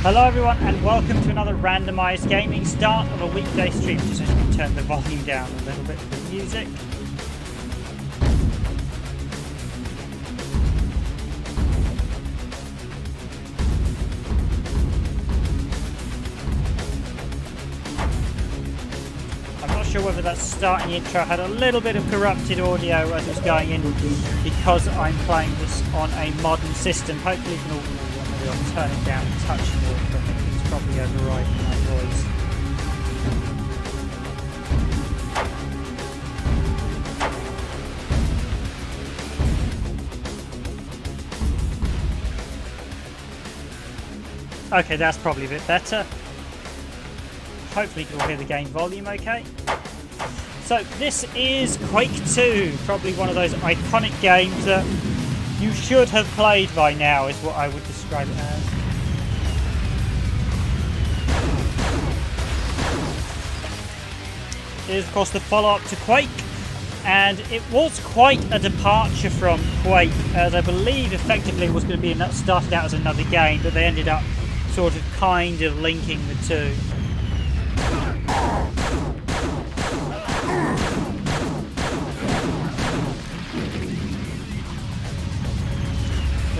Hello everyone and welcome to another randomised gaming start of a weekday stream. Just going to turn the volume down a little bit for the music. I'm not sure whether that starting intro had a little bit of corrupted audio as it was going in because I'm playing this on a modern system. Hopefully you can all I'll turn it down a touch more, but I think it's probably overriding my voice. Okay, that's probably a bit better. Hopefully you'll hear the game volume okay. So this is Quake II, probably one of those iconic games that you should have played by now, is what I would describe it as. It is, of course, the follow-up to Quake, and it was quite a departure from Quake, as I believe effectively it was going to be started out as another game, but they ended up sort of kind of linking the two.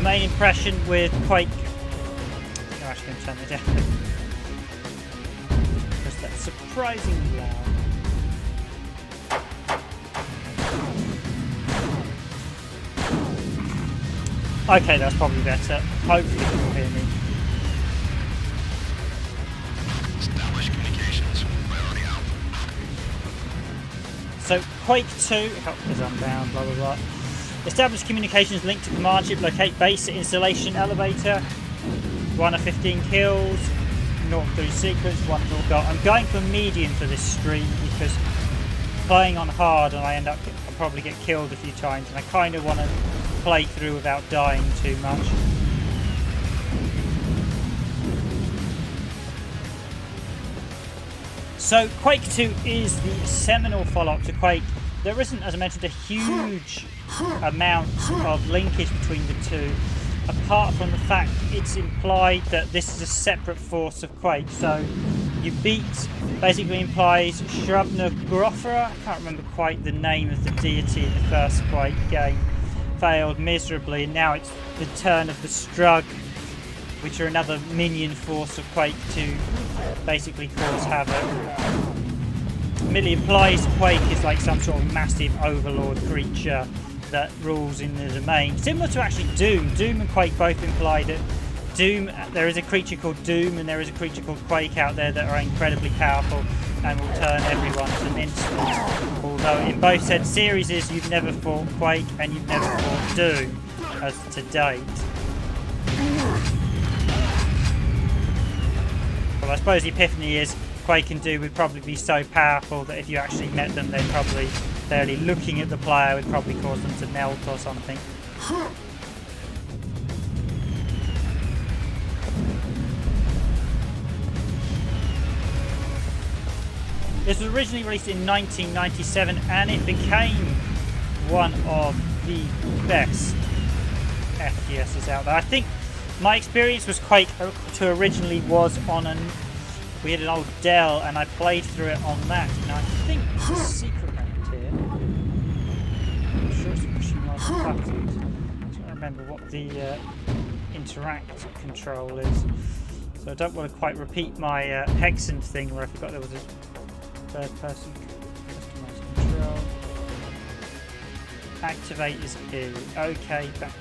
Main impression with Quake. I'm actually going to turn it down because that's surprisingly loud. Okay, that's probably better. Hopefully you'll hear me. Establish communications. Priority out. So Quake II, because I'm down, blah blah blah. Establish communications linked to command ship, locate base, installation, elevator, 1 of 15 kills, 0 through secrets, 1 full goal. I'm going for medium for this stream because playing on hard and I'll probably get killed a few times and I kind of want to play through without dying too much. So Quake II is the seminal follow-up to Quake. There isn't, as I mentioned, a huge amount of linkage between the two, apart from the fact it's implied that this is a separate force of Quake. So you beat basically implies Shrubna Grothra, I can't remember quite the name of the deity in the first Quake game, failed miserably, and now it's the turn of the Strug, which are another minion force of Quake to basically cause havoc. Merely implies Quake is like some sort of massive overlord creature that rules in the domain. Similar to actually Doom. Doom and Quake both imply that Doom, there is a creature called Doom and there is a creature called Quake out there that are incredibly powerful and will turn everyone to an instant. Although in both said series you've never fought Quake and you've never fought Doom as to date. Well, I suppose the epiphany is Quake and Doom would probably be so powerful that if you actually met them, they'd probably, barely looking at the player would probably cause them to melt or something. This was originally released in 1997 and it became one of the best FPSs out there. I think my experience with Quake II originally was on we had an old Dell and I played through it on that. Now I think there's a secret around here. I'm sure it's pushing on the buttons. I don't remember what the interact control is. So I don't want to quite repeat my Hexen thing where I forgot there was a third person customized control. Activate is E. Okay, back.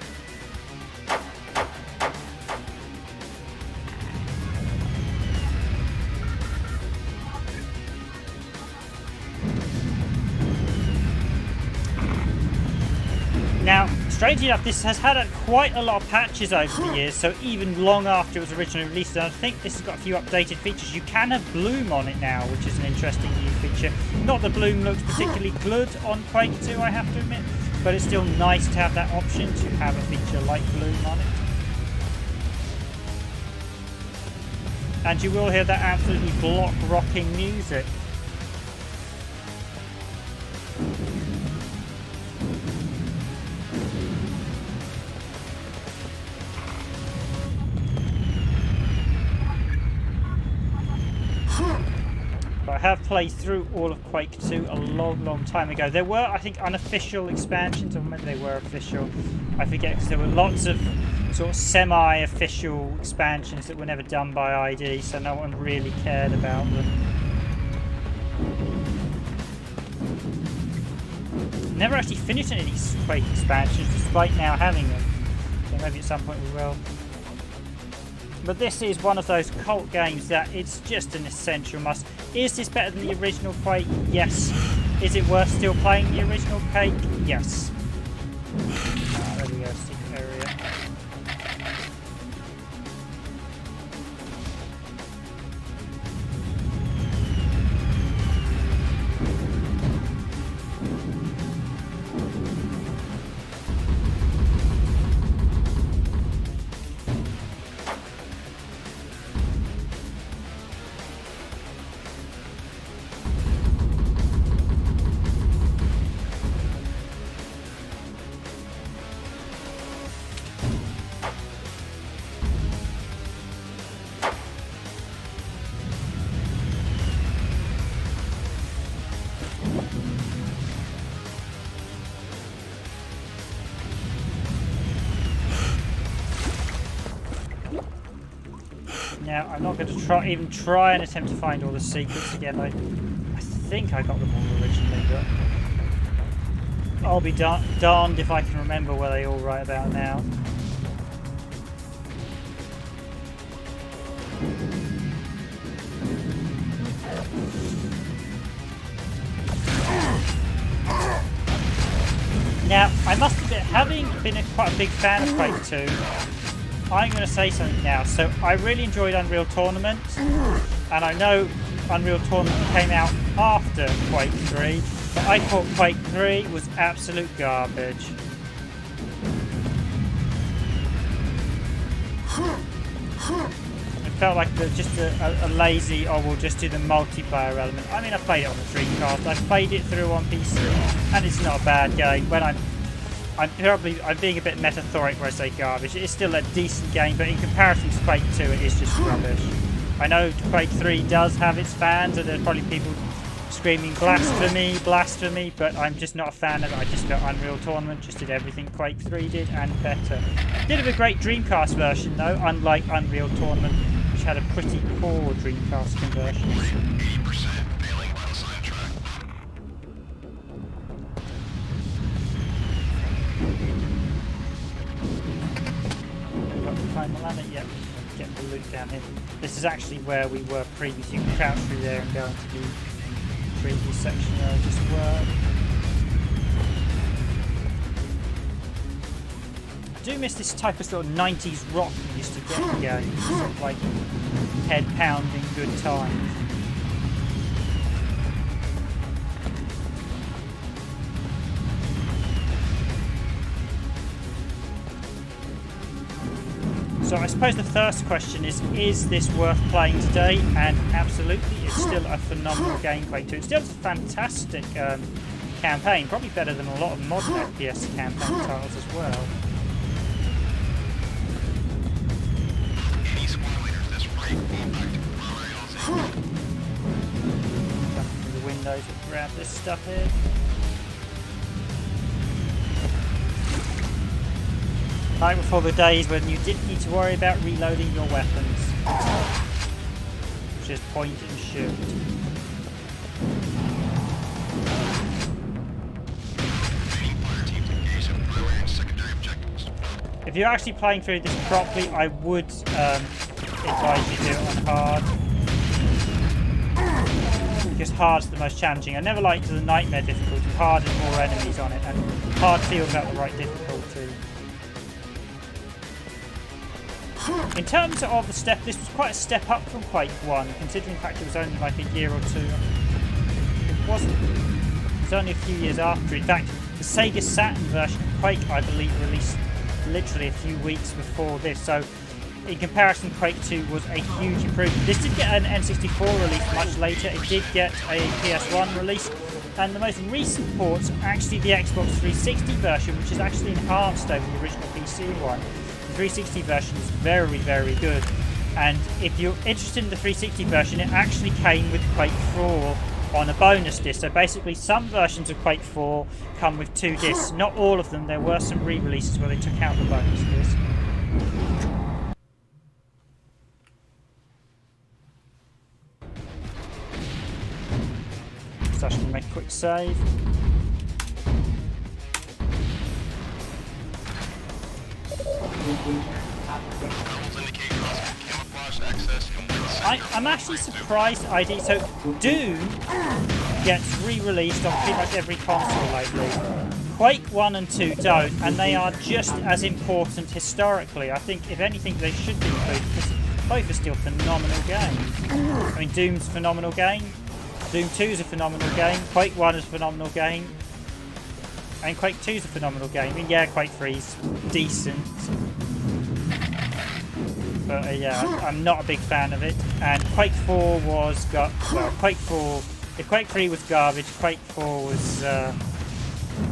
Now, strangely enough, this has had quite a lot of patches over the years, so even long after it was originally released, and I think this has got a few updated features. You can have bloom on it now, which is an interesting new feature. Not that bloom looks particularly good on Quake II, I have to admit, but it's still nice to have that option to have a feature like bloom on it. And you will hear that absolutely block-rocking music. I have played through all of Quake II a long time ago. There were, I think, unofficial expansions, or maybe they were official. I forget, because there were lots of sort of semi-official expansions that were never done by ID, so no one really cared about them. Never actually finished any of these Quake expansions, despite now having them. So maybe at some point we will. But this is one of those cult games that it's just an essential must. Is this better than the original Quake? Yes. Is it worth still playing the original Quake? Yes. There we go, secret area. Now, I'm not going to even try and attempt to find all the secrets again. I think I got them all originally, but I'll be darned if I can remember where they all right about now. Now, I must admit, having been quite a big fan of Quake II, I'm going to say something now. So I really enjoyed Unreal Tournament, and I know Unreal Tournament came out after Quake 3, but I thought Quake 3 was absolute garbage. felt like just a lazy, oh, we'll just do the multiplayer element. I mean, I played it on the Dreamcast, I played it through on PC, and it's not a bad game. When I'm being a bit metaphoric when I say garbage. It's still a decent game, but in comparison to Quake II, it is just rubbish. I know Quake III does have its fans, and there's probably people screaming blasphemy, but I'm just not a fan of it. I just felt Unreal Tournament just did everything Quake III did and better. Did have a great Dreamcast version though, unlike Unreal Tournament, which had a pretty poor Dreamcast conversion. 80% failing on sidetrack. Got to climb the ladder? Yep. Get the loot down here. This is actually where we were previously. You can crouch through there and go into the previous section where I just were. I do miss this type of sort of 90s rock we used to get in games. Sort of like head pounding good times. So I suppose the first question is this worth playing today? And absolutely, it's still a phenomenal game, Quake II. It's still a fantastic campaign, probably better than a lot of modern FPS campaign titles as well. Any squad leaders this right, fall back to rails. Jump through the windows and grab this stuff here. Like before the days when you didn't need to worry about reloading your weapons. Just point and shoot. If you're actually playing through this properly, I would advise you do it on hard. Because hard's the most challenging. I never liked the nightmare difficulty. Hard has more enemies on it, and hard feels about the right difficulty. In terms of the step, this was quite a step up from Quake I, considering the fact it was only like a year or two. It was only a few years after. In fact, the Sega Saturn version of Quake, I believe, released literally a few weeks before this. So, in comparison, Quake II was a huge improvement. This did get an N64 release much later. It did get a PS1 release. And the most recent ports are actually the Xbox 360 version, which is actually enhanced over the original PC one. 360 version is very, very good, and if you're interested in the 360 version, it actually came with Quake IV on a bonus disc. So basically some versions of Quake IV come with 2 discs, not all of them. There were some re-releases where they took out the bonus disc. So I should make a quick save. I'm actually surprised I did. So Doom gets re-released on pretty much every console lately. Quake 1 and 2 don't, and they are just as important historically. I think if anything they should be included, because both are still phenomenal games. I mean, Doom's a phenomenal game, Doom 2 is a phenomenal game, Quake 1 is a phenomenal game, and Quake 2 is a phenomenal game. I mean, yeah, Quake 3 is decent. But yeah, I'm not a big fan of it. And Quake 4 was Quake 4. If Quake 3 was garbage, Quake 4 was,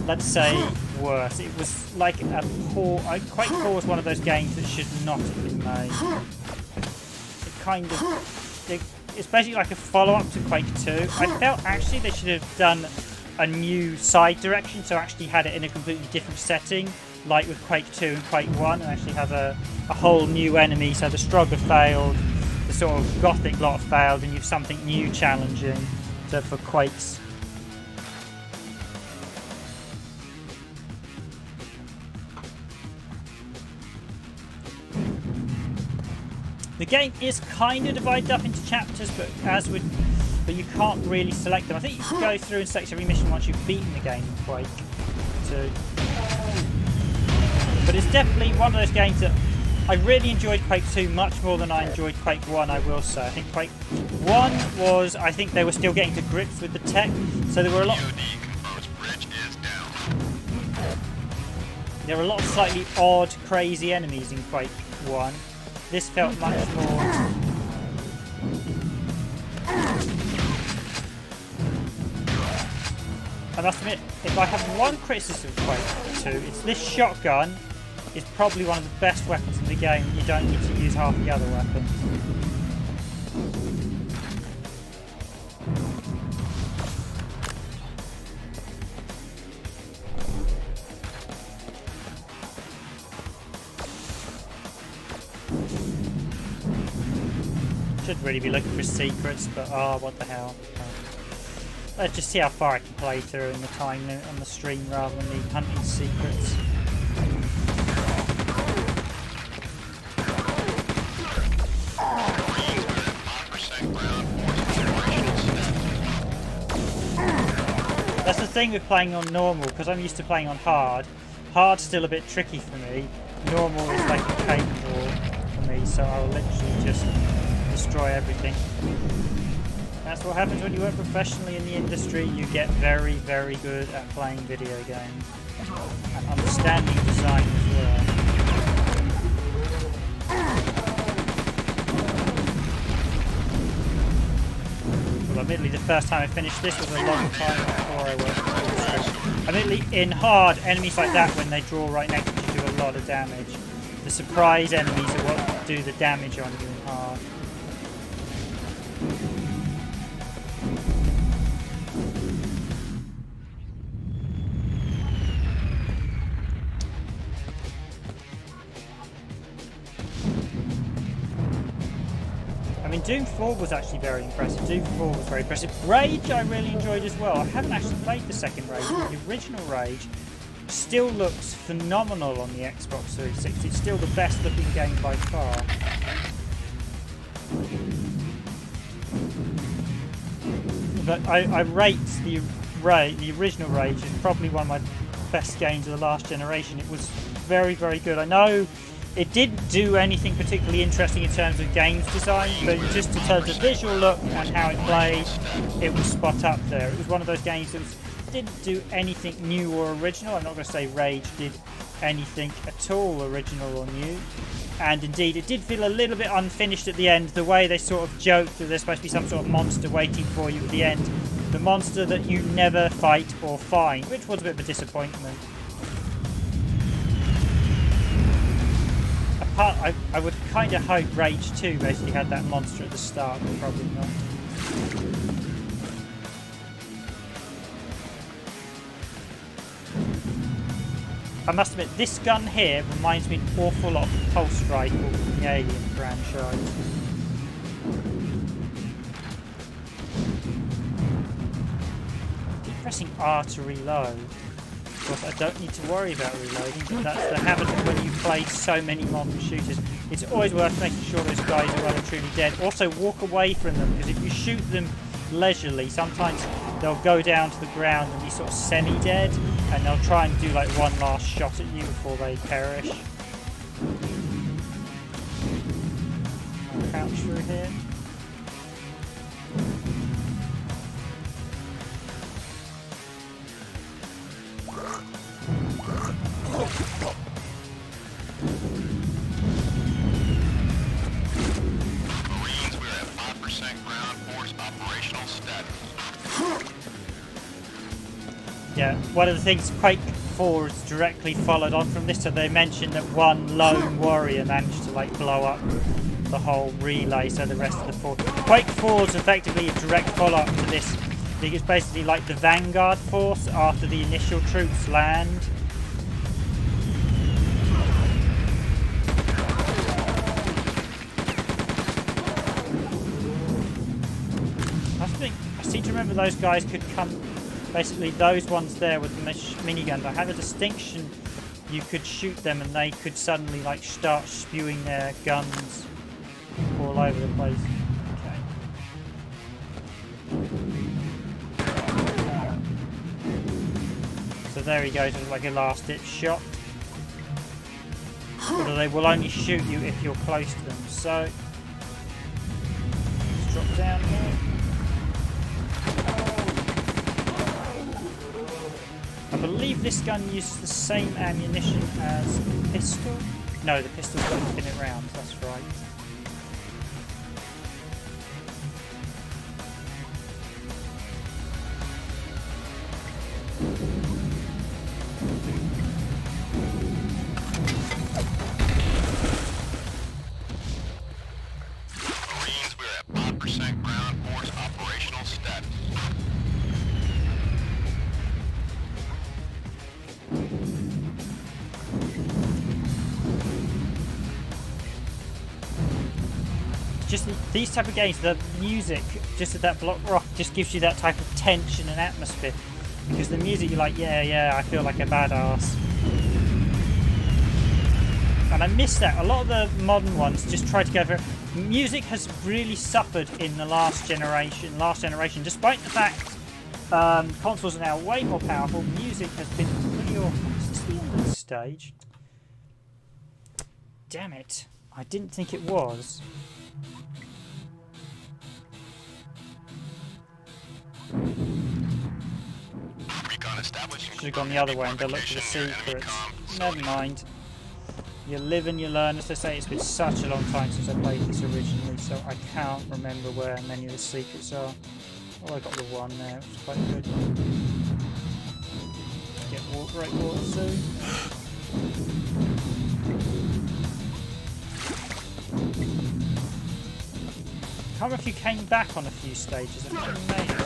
let's say, worse. It was like a poor. Quake 4 was one of those games that should not have been made. It's basically like a follow-up to Quake 2. I felt actually they should have done a new side direction, so actually had it in a completely different setting, like with Quake 2 and Quake 1, and actually have a whole new enemy. So the Strogger failed, the sort of Gothic lot failed, and you've something new challenging for Quakes. The game is kind of divided up into chapters, but you can't really select them. I think you can go through and select every mission once you've beaten the game in Quake 2. But it's definitely one of those games that I really enjoyed Quake 2 much more than I enjoyed Quake 1, I will say. I think Quake 1 was, I think they were still getting to grips with the tech, so there were a lot of slightly odd, crazy enemies in Quake 1. This felt much more must admit, if I have one criticism of Quake II, it's this shotgun is probably one of the best weapons in the game. You don't need to use half the other weapons. Should really be looking for secrets, but what the hell. Let's just see how far I can play through in the time limit on the stream rather than me hunting secrets. That's the thing with playing on normal, because I'm used to playing on hard. Hard's still a bit tricky for me. Normal is like a cakewalk for me, so I'll literally just destroy everything. That's what happens when you work professionally in the industry. You get very, very good at playing video games and understanding design as well. Well, admittedly, the first time I finished this was a long time before I worked in the industry. Admittedly, in hard, enemies like that, when they draw right next to you, do a lot of damage. The surprise enemies are what do the damage on you in hard. I mean, Doom 4 was actually very impressive. Doom 4 was very impressive. Rage I really enjoyed as well. I haven't actually played the second Rage, but the original Rage still looks phenomenal on the Xbox 360. It's still the best looking game by far. But I rate the original Rage as probably one of my best games of the last generation. It was very, very good. I know it didn't do anything particularly interesting in terms of games design, but just in terms of visual look and how it played, it was spot up there. It was one of those games that didn't do anything new or original. I'm not going to say Rage did anything at all original or new. And indeed, it did feel a little bit unfinished at the end. The way they sort of joked that there's supposed to be some sort of monster waiting for you at the end. The monster that you never fight or find, which was a bit of a disappointment. I would kind of hope Rage 2 basically had that monster at the start, but probably not. I must admit, this gun here reminds me an awful lot of the Pulse Rifle from the Alien franchise. Keep pressing R to reload. Of course, I don't need to worry about reloading, but that's the habit of when you play so many modern shooters. It's always worth making sure those guys are well and truly dead. Also, walk away from them, because if you shoot them leisurely, sometimes they'll go down to the ground and be sort of semi-dead, and they'll try and do like one last shot at you before they perish. I'll crouch through here. Marines, we're at 5% ground force operational status. Yeah, one of the things Quake IV is directly followed on from this, so they mentioned that one lone warrior managed to like blow up the whole relay, so the rest of the force. Quake IV is effectively a direct follow-up to this. I think it's basically like the Vanguard force after the initial troops land. I seem to remember those guys could come. Basically, those ones there with the miniguns, I had a distinction. You could shoot them and they could suddenly like start spewing their guns all over the place. Okay. So there he goes with like a last ditch shot. Although they will only shoot you if you're close to them. So let's drop down here. I believe this gun uses the same ammunition as the pistol. No, the pistol's got infinite rounds, that's right. just these type of games, the music, just at that block rock, just gives you that type of tension and atmosphere. Because the music, you're like, yeah, I feel like a badass. And I miss that. A lot of the modern ones just try to go for... Music has really suffered in the last generation, despite the fact consoles are now way more powerful. Music has been pretty awful. Is this the end of the stage? Damn it. I didn't think it was. Should have gone the other way and go look for the secrets. Never mind. You live and you learn. As they say, it's been such a long time since I played this originally, so I can't remember where many of the secrets are. Oh, I got the one there, which is quite good. Get right water soon. I can't remember if you came back on a few stages. I think you may have.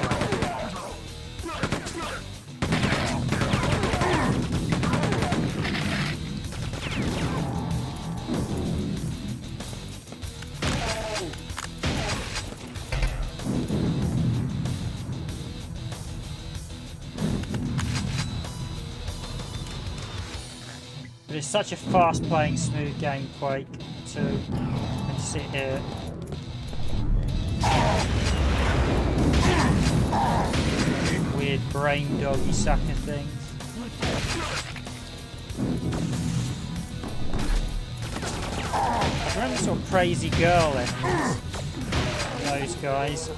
But it's such a fast-playing, smooth game, Quake II. And sit here. Weird brain doggy sucker things. I remember sort of crazy girl enemies. Those guys.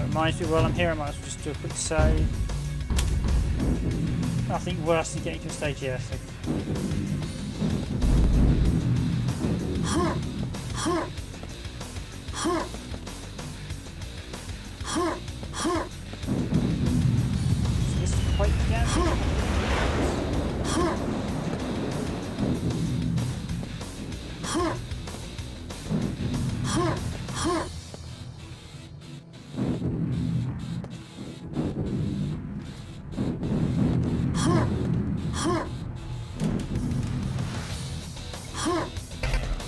Reminds me, while I'm here, I might as well just do a quick save. Nothing worse than getting to a stage here. So. So this is quite again.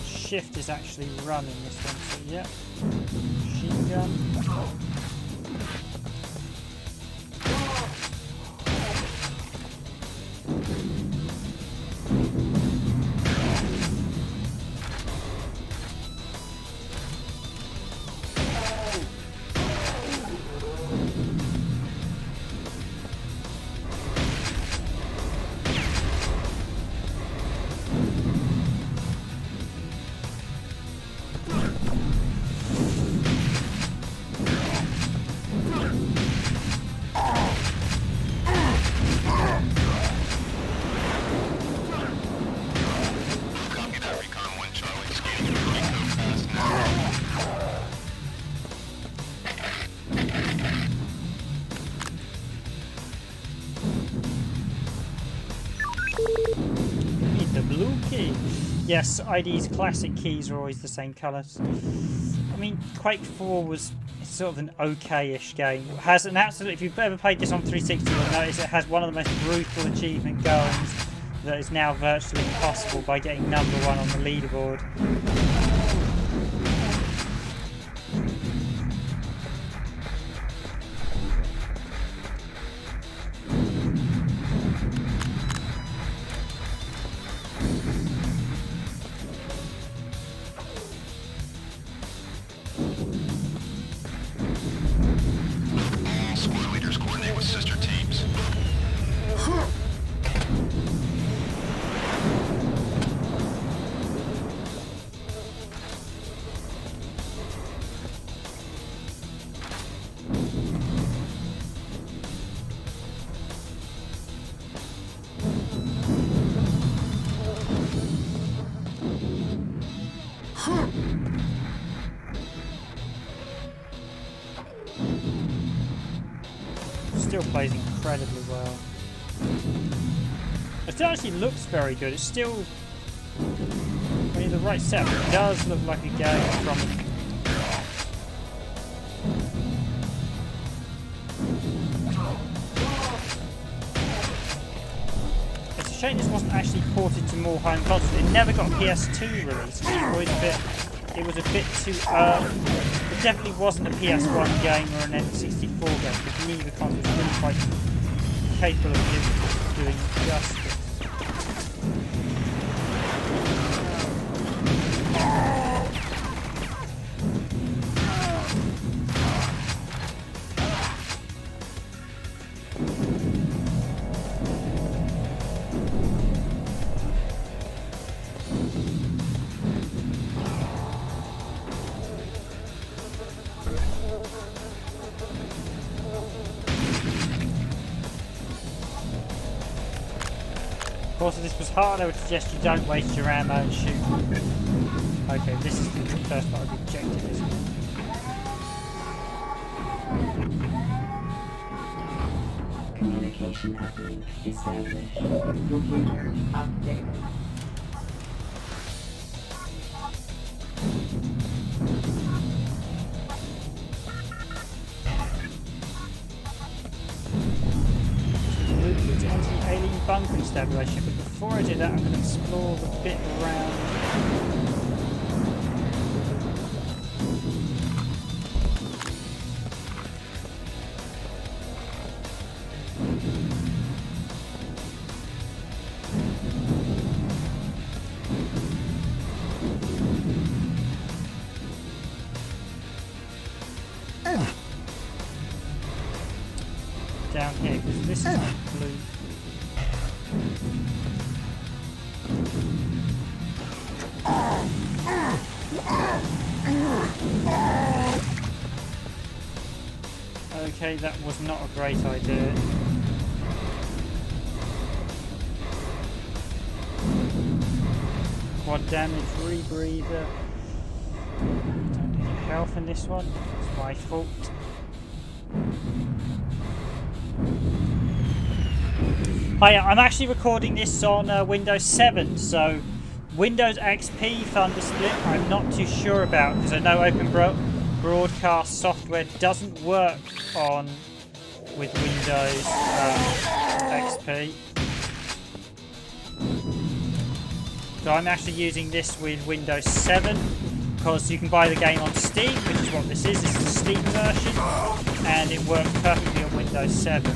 Shift is actually running this one, so yeah. Machine gun. Yes, ID's classic keys are always the same colours. I mean, Quake IV was sort of an okay-ish game. It has an absolute, if you've ever played this on 360, you'll notice it has one of the most brutal achievement goals that is now virtually impossible by getting #1 on the leaderboard. plays incredibly well. It still actually looks very good. It's still, when you're the right setup, it does look like a game from. It's a shame this wasn't actually ported to more home consoles. It never got a PS2 release. It was a bit too early. It definitely wasn't a PS1 game or an N64 game, because neither console was really quite capable of doing justice. Of course, if this was hard, I would suggest you don't waste your ammo and shoot. Okay, this is the first part of the objective, isn't it? Communication uplink established. Computer updated. Alien bunkering stabulation, but before I do that, I'm going to explore the bit around. Down here, because this is blue. Okay, that was not a great idea. Quad damage, rebreather. Don't need health in this one. It's my fault. Hi, I'm actually recording this on Windows 7, so Windows XP Thunder Split I'm not too sure about, because I know Open Broadcast software doesn't work on with Windows XP. So I'm actually using this with Windows 7, because you can buy the game on Steam, which is what this is. This is the Steam version, and it works perfectly on Windows 7.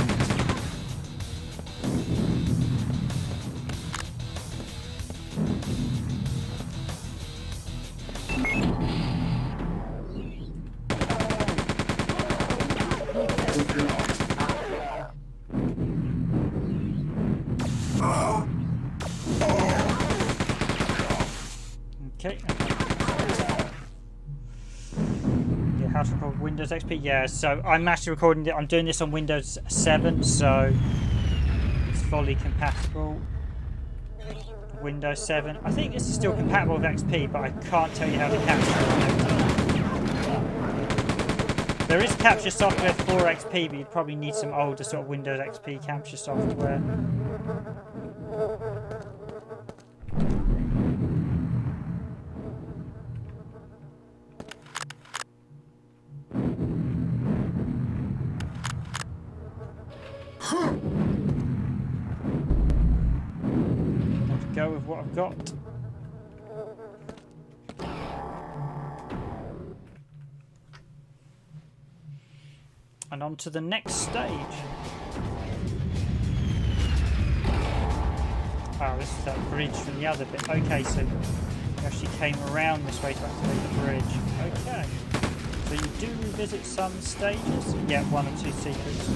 Okay. Yeah, how to record Windows XP? Yeah, so I'm actually recording it. I'm doing this on Windows 7, so it's fully compatible. Windows 7. I think this is still compatible with XP, but I can't tell you how to capture it. There is capture software for XP, but you'd probably need some older sort of Windows XP capture software. Go with what I've got. And on to the next stage. Oh, this is that bridge from the other bit. Okay, so you actually came around this way to activate the bridge. Okay. So you do revisit some stages. Yeah, 1 or 2 secrets.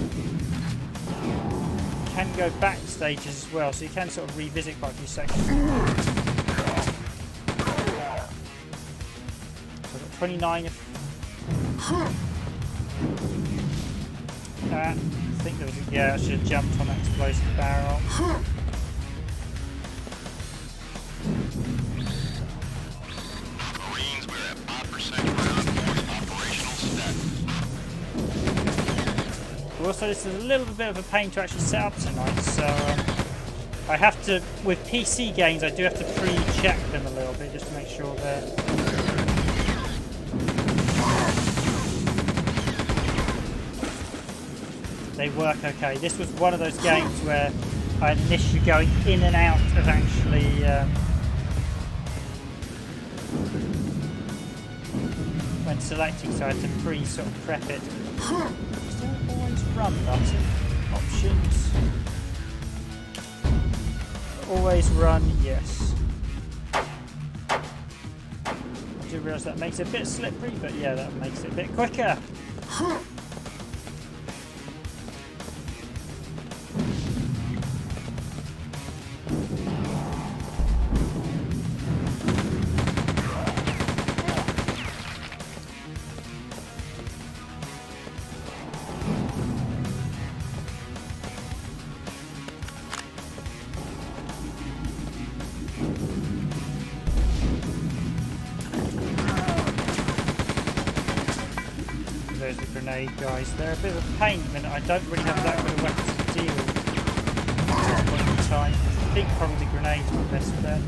You can go back stages as well, so you can sort of revisit quite a few sections. So I've got 29 of that. I think there was a, yeah, I should have jumped on that explosive barrel. Marines, we're at 5% ground force operational status. will say this is a little bit of a pain to actually set up tonight, so I have to, with PC games, I do have to pre-check them a little bit just to make sure they're... They work okay. This was one of those games where I had an issue going in and out of actually when selecting, so I had to sort of prep it. Still always run button. Options. Always run, yes. I do realise that makes it a bit slippery, but yeah, that makes it a bit quicker. There's the grenade guys. They're a bit of a pain at the minute. I don't really have that good of weapons to deal with at this point in time. I think probably grenades are best for them.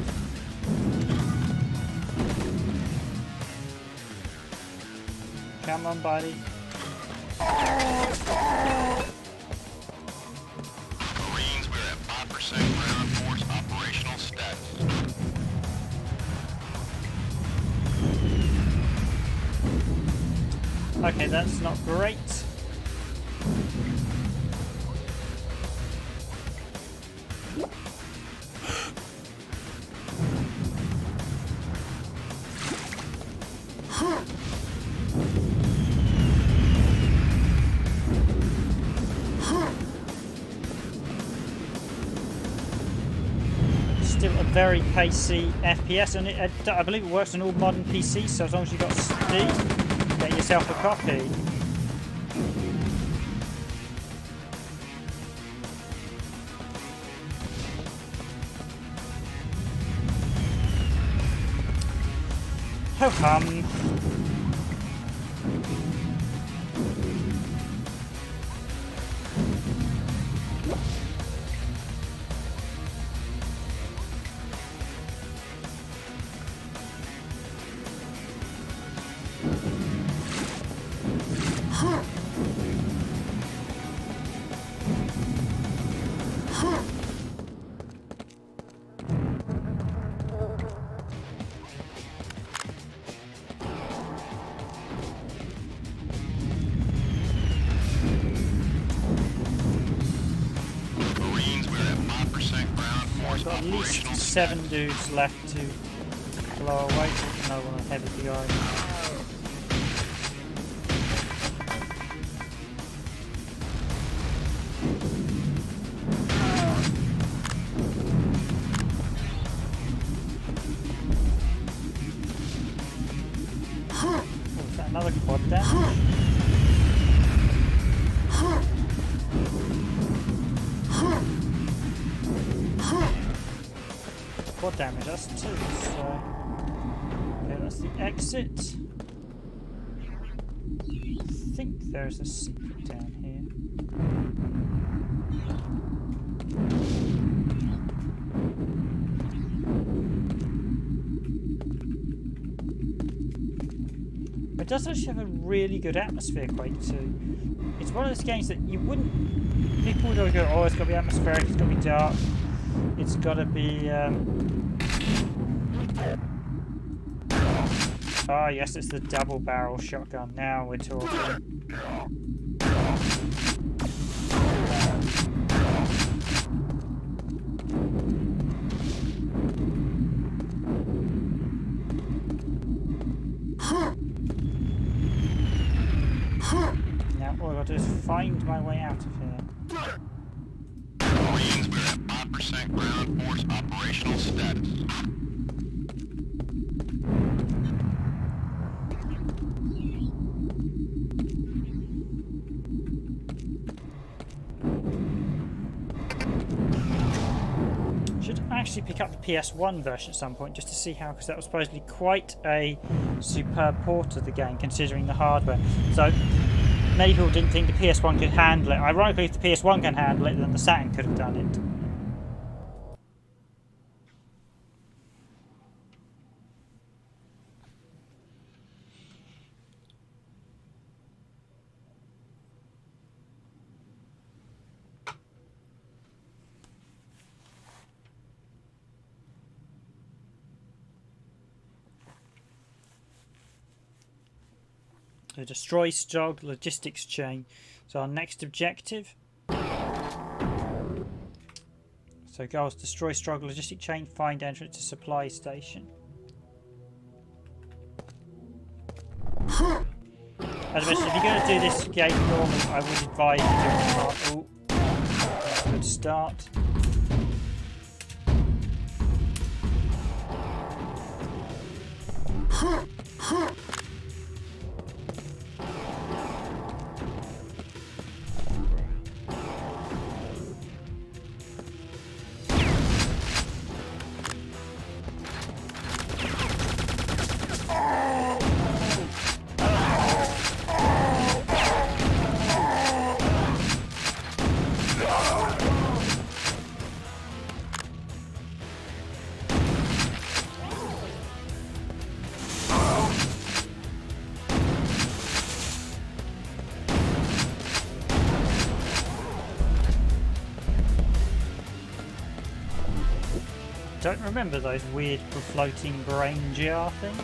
Come on, buddy. Marines, we're at 5% ground force operational status. Okay, that's not great. Still a very pacey FPS, and I believe it works on all modern PCs, so as long as you've got Steam, get yourself a copy. Ho hum. Marines, we're at 5% ground force I've got at least operational 7 dudes left to blow away. No one ahead of the eye. Oh, is that another quad damage? Quad damage, that's 2, so... Okay, that's the exit. I think there's a secret down here. It does actually have a really good atmosphere, Quake II. It's one of those games that you wouldn't... People would go, oh, it's got to be atmospheric, it's got to be dark, it's got to be... Oh yes, it's the double barrel shotgun. Now we're talking. Now all I've got to do is find my way out of here. Marines, we're at 5% ground force operational status. Should actually pick up the PS1 version at some point just to see how, because that was supposedly quite a superb port of the game considering the hardware. So many people didn't think the PS1 could handle it. Ironically, if the PS1 can handle it, then the Saturn could have done it. So destroy Stog logistics chain. So our next objective. So goals: destroy Stog logistic chain, find entrance to supply station. As I mentioned, if you're going to do this game normally, I would advise you doing it. Oh, good start. Don't remember those weird floating brain jar things.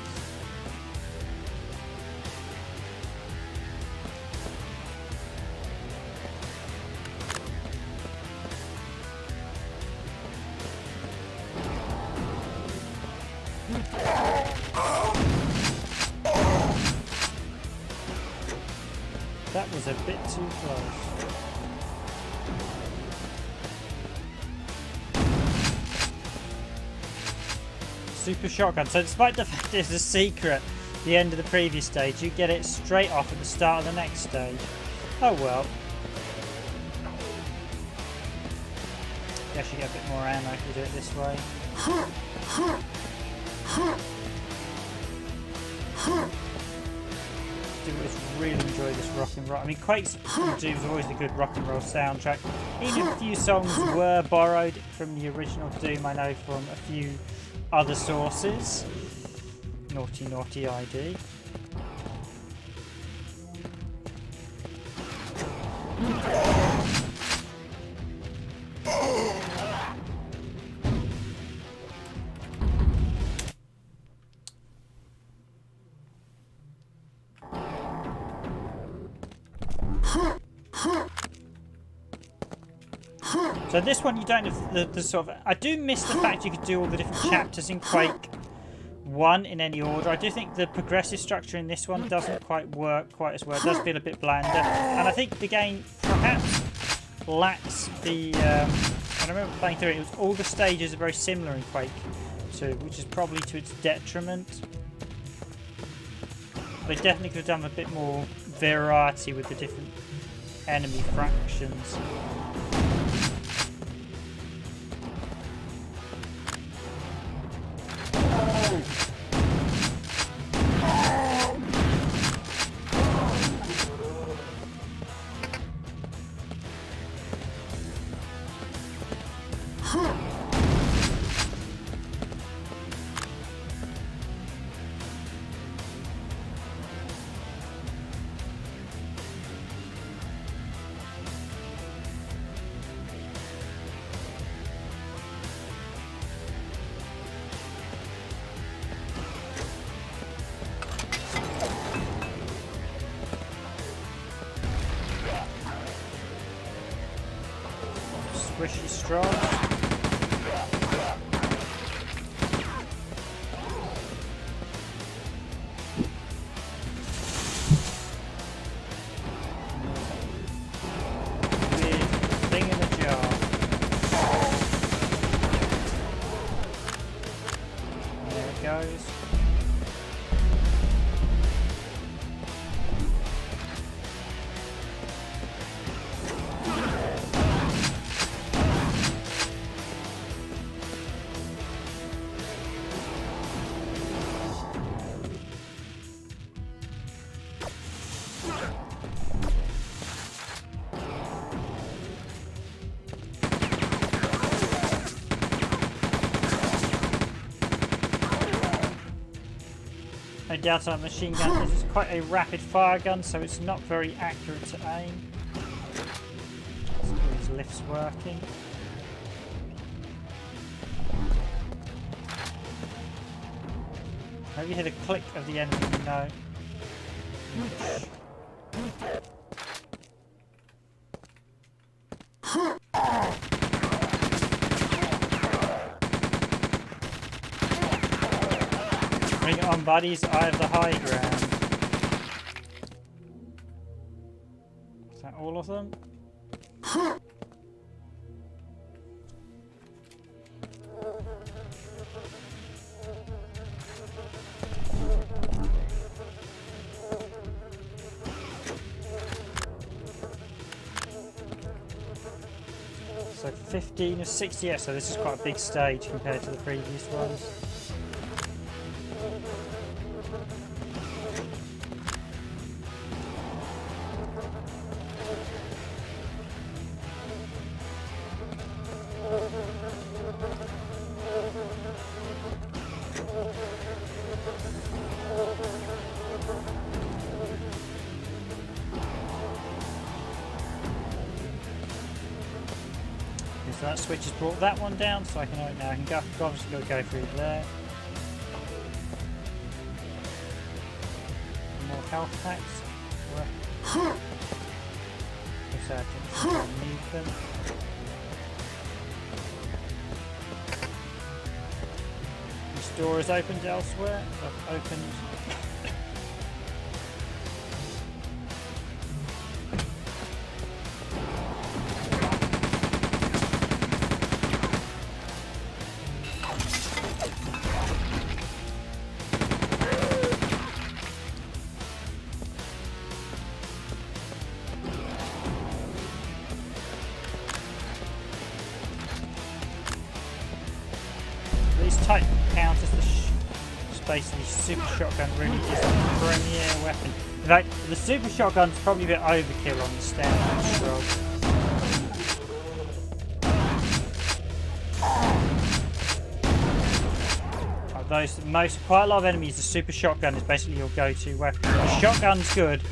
That was a bit too close. Super shotgun. So despite the fact it's a secret at the end of the previous stage, you get it straight off at the start of the next stage. Oh well. Guess you get a bit more ammo if you do it this way. I really enjoy this rock and roll. I mean, Quake II was always a good rock and roll soundtrack. Even a few songs were borrowed from the original Doom, I know, from a few other sources. Naughty, naughty ID. So this one you don't have the sort of... I do miss the fact you could do all the different chapters in Quake 1 in any order. I do think the progressive structure in this one doesn't quite work quite as well. It does feel a bit blander. And I think the game perhaps lacks the... I remember playing through it, all the stages are very similar in Quake 2, which is probably to its detriment. They definitely could have done a bit more variety with the different enemy fractions. Squishy strong. Weird thing in the jar. There it goes. only downside of machine gun is it's quite a rapid fire gun, so it's not very accurate to aim. Let's get these lifts working. Maybe hear the click of the enemy, no. Bring it on, buddies. I have the high ground. Is that all of them? So 15 of 60, yeah, so this is quite a big stage compared to the previous ones. So that switch has brought that one down, so I can now I can obviously go through there. More health packs. Just I need them. This door is opened elsewhere. I've opened. Type counters the basically super shotgun really is the premier weapon. In fact, the super shotgun's probably a bit overkill on the standard shrug. Quite a lot of enemies, the super shotgun is basically your go-to weapon. The shotgun's good.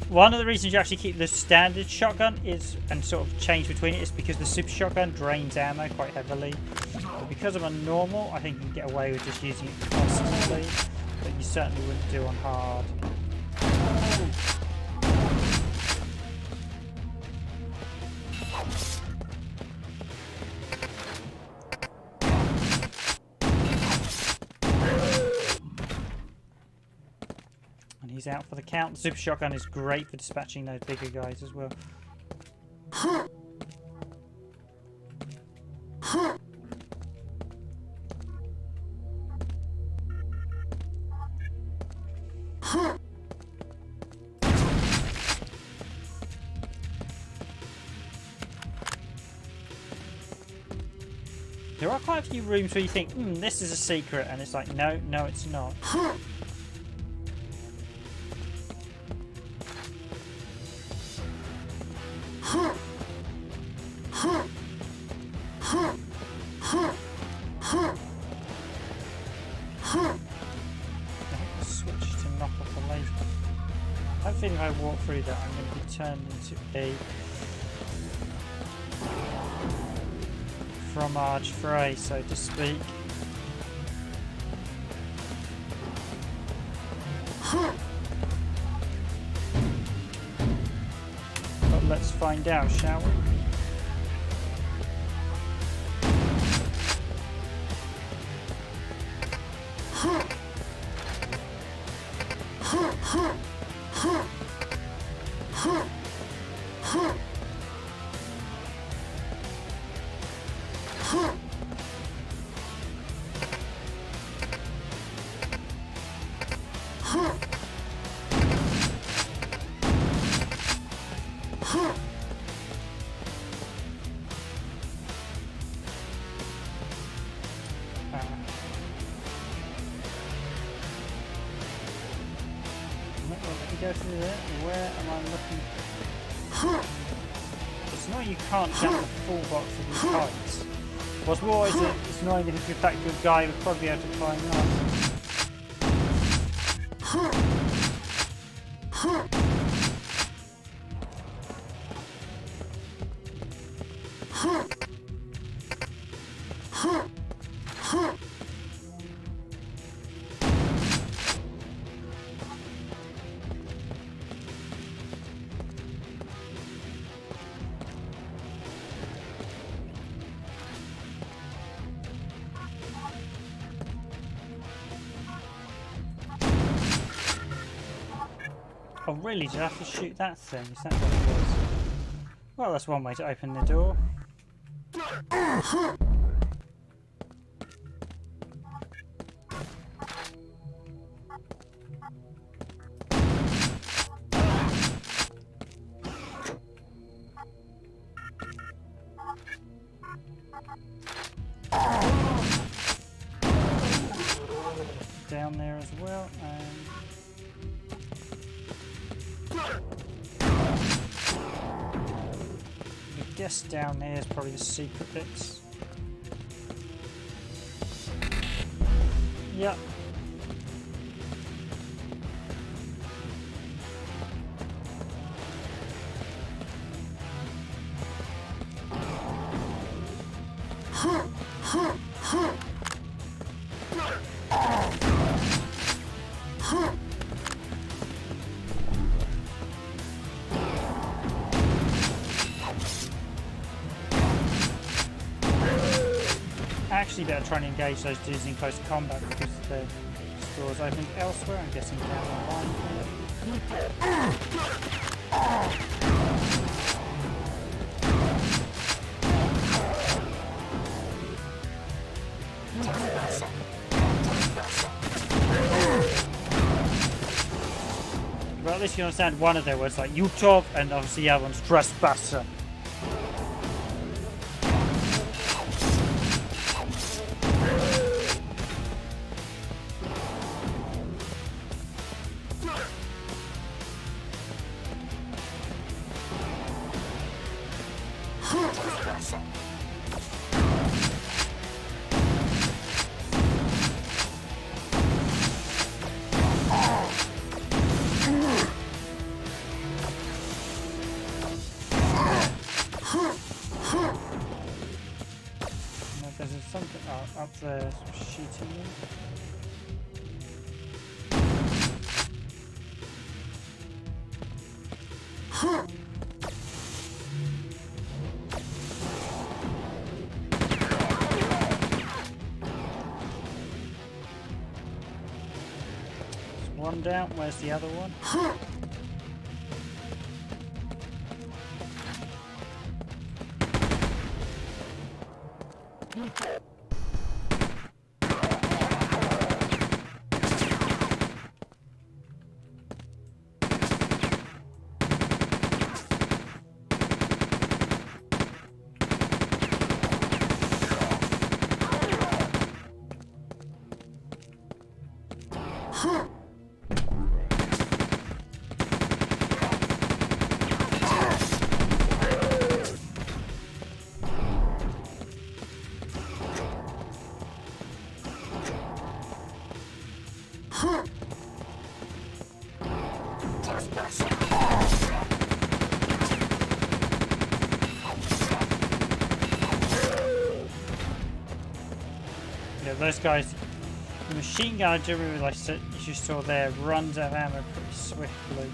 One of the reasons you actually keep the standard shotgun is and sort of change between it is because the super shotgun drains ammo quite heavily. But because I'm a normal, I think you can get away with just using it constantly, but you certainly wouldn't do on hard. And he's out for the count. The super shotgun is great for dispatching those bigger guys as well. There are quite a few rooms where you think, this is a secret, and it's like, no, it's not. Switch to knock off the laser. I think if I walk through that, I'm going to be turned into a fromage fray, so to speak. But let's find out, shall we? Go through there. Where am I looking? It's annoying you can't jump the full box of these heights. What's more is that it's annoying that if you're a good guy, you would probably be able to climb up. Oh really, did I have to shoot that thing? Is that what it was? Well, that's one way to open the door. Down there as well, and I guess down there is probably the secret bits. Yep. Actually better try and engage those dudes in close combat because the door's opened elsewhere. I'm guessing down the line here. Well, at least you understand one of their words, like you talk, and obviously the other one's trespasser. There's something up there shooting me. There's one down, where's the other one? Yeah, those guys, the machine gun artillery, like you saw there, runs out of ammo pretty swiftly.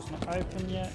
door's not open yet.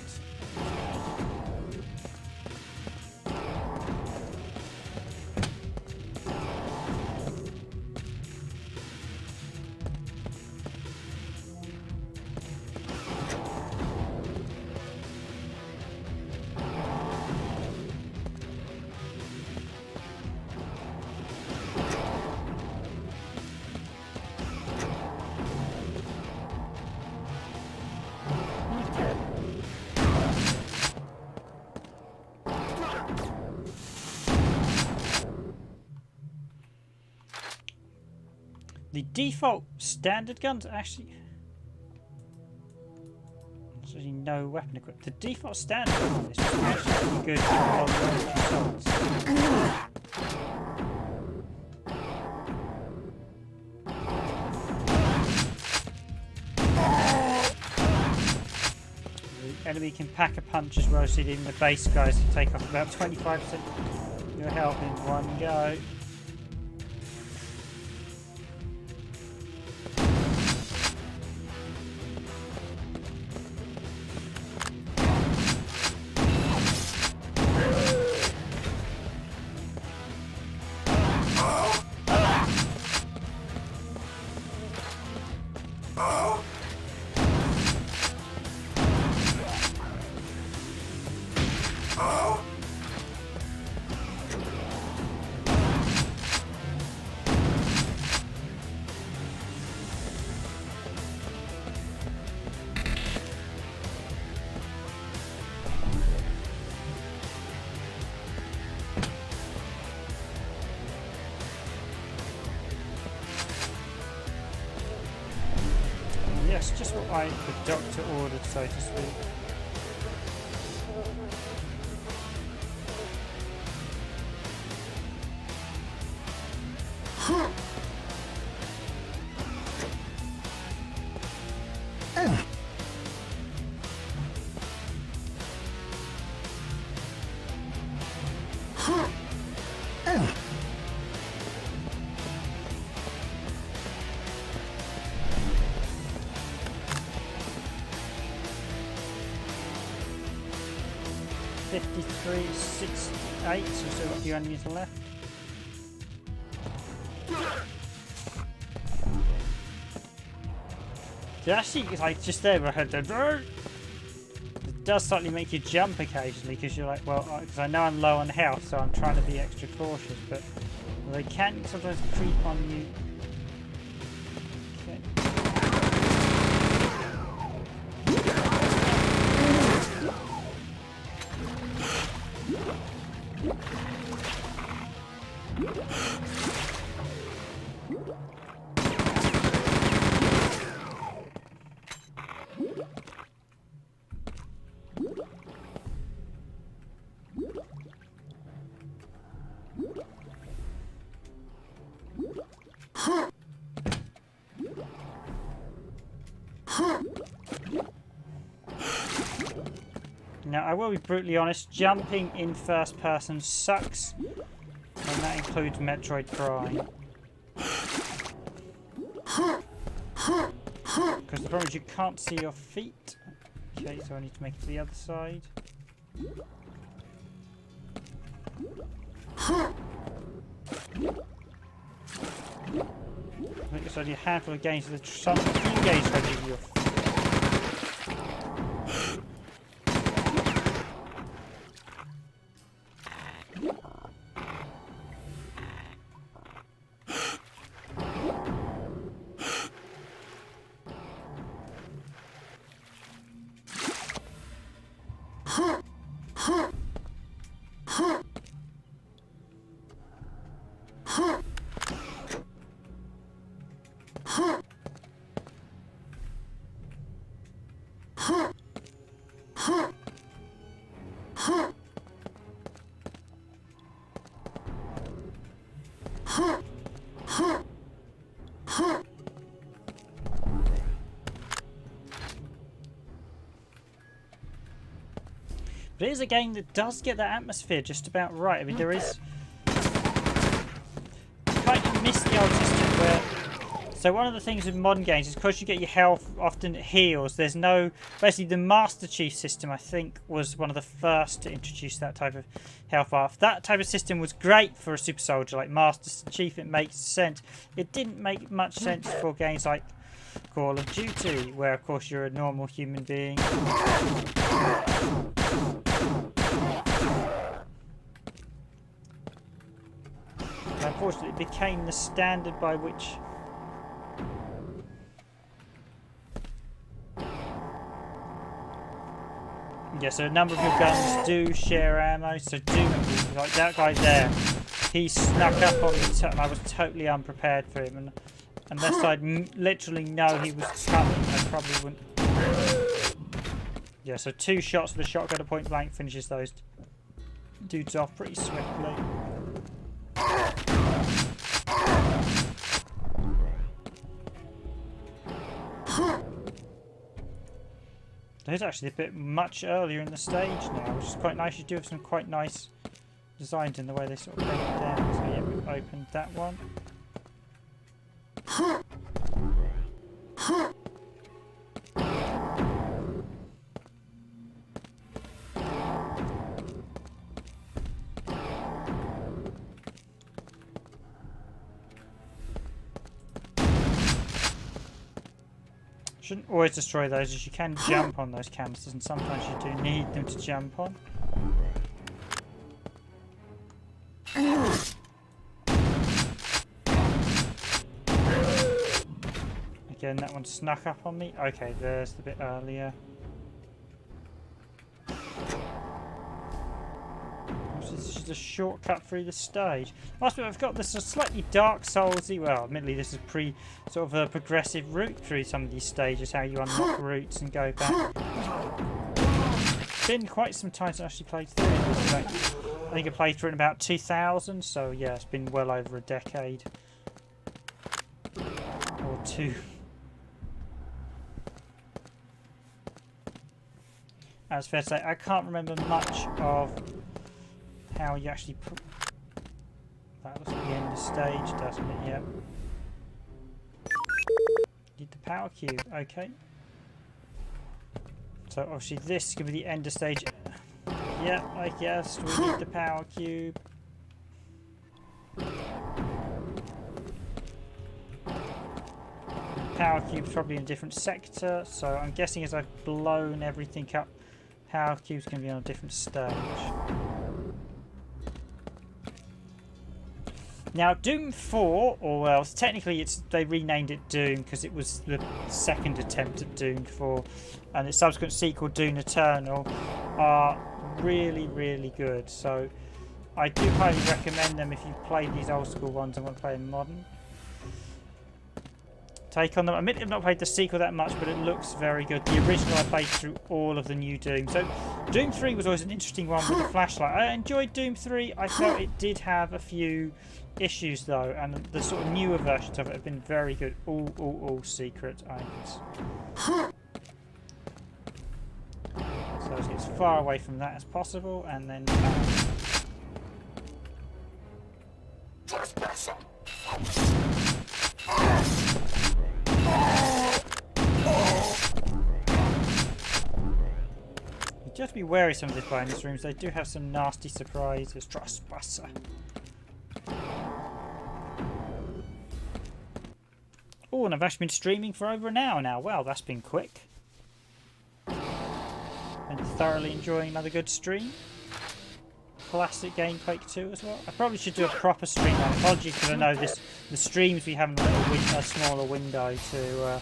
The default standard guns actually. There's actually no weapon equipped. The default standard gun is actually good for long-range assaults. The enemy can pack a punch as well, so even the base guys can take off about 25% of your health in one go. Yes, just what the doctor ordered, so to speak. So still got a few enemies left. So actually, like just there, I heard the. It does slightly make you jump occasionally because you're like, well, because I know I'm low on health, so I'm trying to be extra cautious. But they can sometimes creep on you. Okay. Now, I will be brutally honest, jumping in first person sucks, and that includes Metroid Prime. Because the problem is you can't see your feet. Okay, so I need to make it to the other side. I think it's only a handful of games, there's some few games where give you a But it is a game that does get that atmosphere just about right. I mean, there is... You kind of miss the old system where So one of the things with modern games is because you get your health often heals. There's no basically the Master Chief system. I think was one of the first to introduce that type of health bar. That type of system was great for a super soldier like Master Chief. It makes sense. It didn't make much sense for games like Call of Duty, where of course you're a normal human being. Unfortunately, it became the standard by which so a number of your guns do share ammo. So like that guy there, he snuck up on me and I was totally unprepared for him. And unless I'd literally know he was coming, I probably wouldn't. Yeah, so 2 shots with a shotgun at point blank finishes those dudes off pretty swiftly. It's actually a bit much earlier in the stage now, which is quite nice. You do have some quite nice designs in the way they sort of break it down. So yeah, we've opened that one. Shouldn't always destroy those, as you can jump on those canisters, and sometimes you do need them to jump on. Again, that one snuck up on me. Okay, there's the bit earlier. This is just a shortcut through the stage. Last bit I've got this a slightly Dark Soulsy. Well, admittedly this is sort of a progressive route through some of these stages. How you unlock routes and go back. It's been quite some time since I actually played through it. I think I played through it in about 2000. So yeah, it's been well over a decade or 2. As fair to say, I can't remember much of how you actually put that was at the end of the stage, doesn't it? Yep. Need the power cube, okay. So obviously this is gonna be the end of stage. Yep, I guess we need the power cube. Power cube's probably in a different sector, so I'm guessing as I've blown everything up, power cube's gonna be on a different stage. Now, Doom 4, or well, technically they renamed it Doom because it was the second attempt at Doom 4, and its subsequent sequel, Doom Eternal, are really, really good. So, I do highly recommend them if you've played these old school ones and want to play them modern. Take on them. I admit I've not played the sequel that much, but it looks very good. The original I played through all of the new Doom. So Doom 3 was always an interesting one with the flashlight. I enjoyed Doom 3. I felt it did have a few issues though, and the sort of newer versions of it have been very good. All secret items. So let's get as far away from that as possible, and then you just be wary of some of these bonus rooms. They do have some nasty surprises. Trespasser. Oh, and I've actually been streaming for over an hour now. Wow, that's been quick. And thoroughly enjoying another good stream. Classic game Quake II as well. I probably should do a proper stream now. Apologies because I know the streams we have in a smaller window to.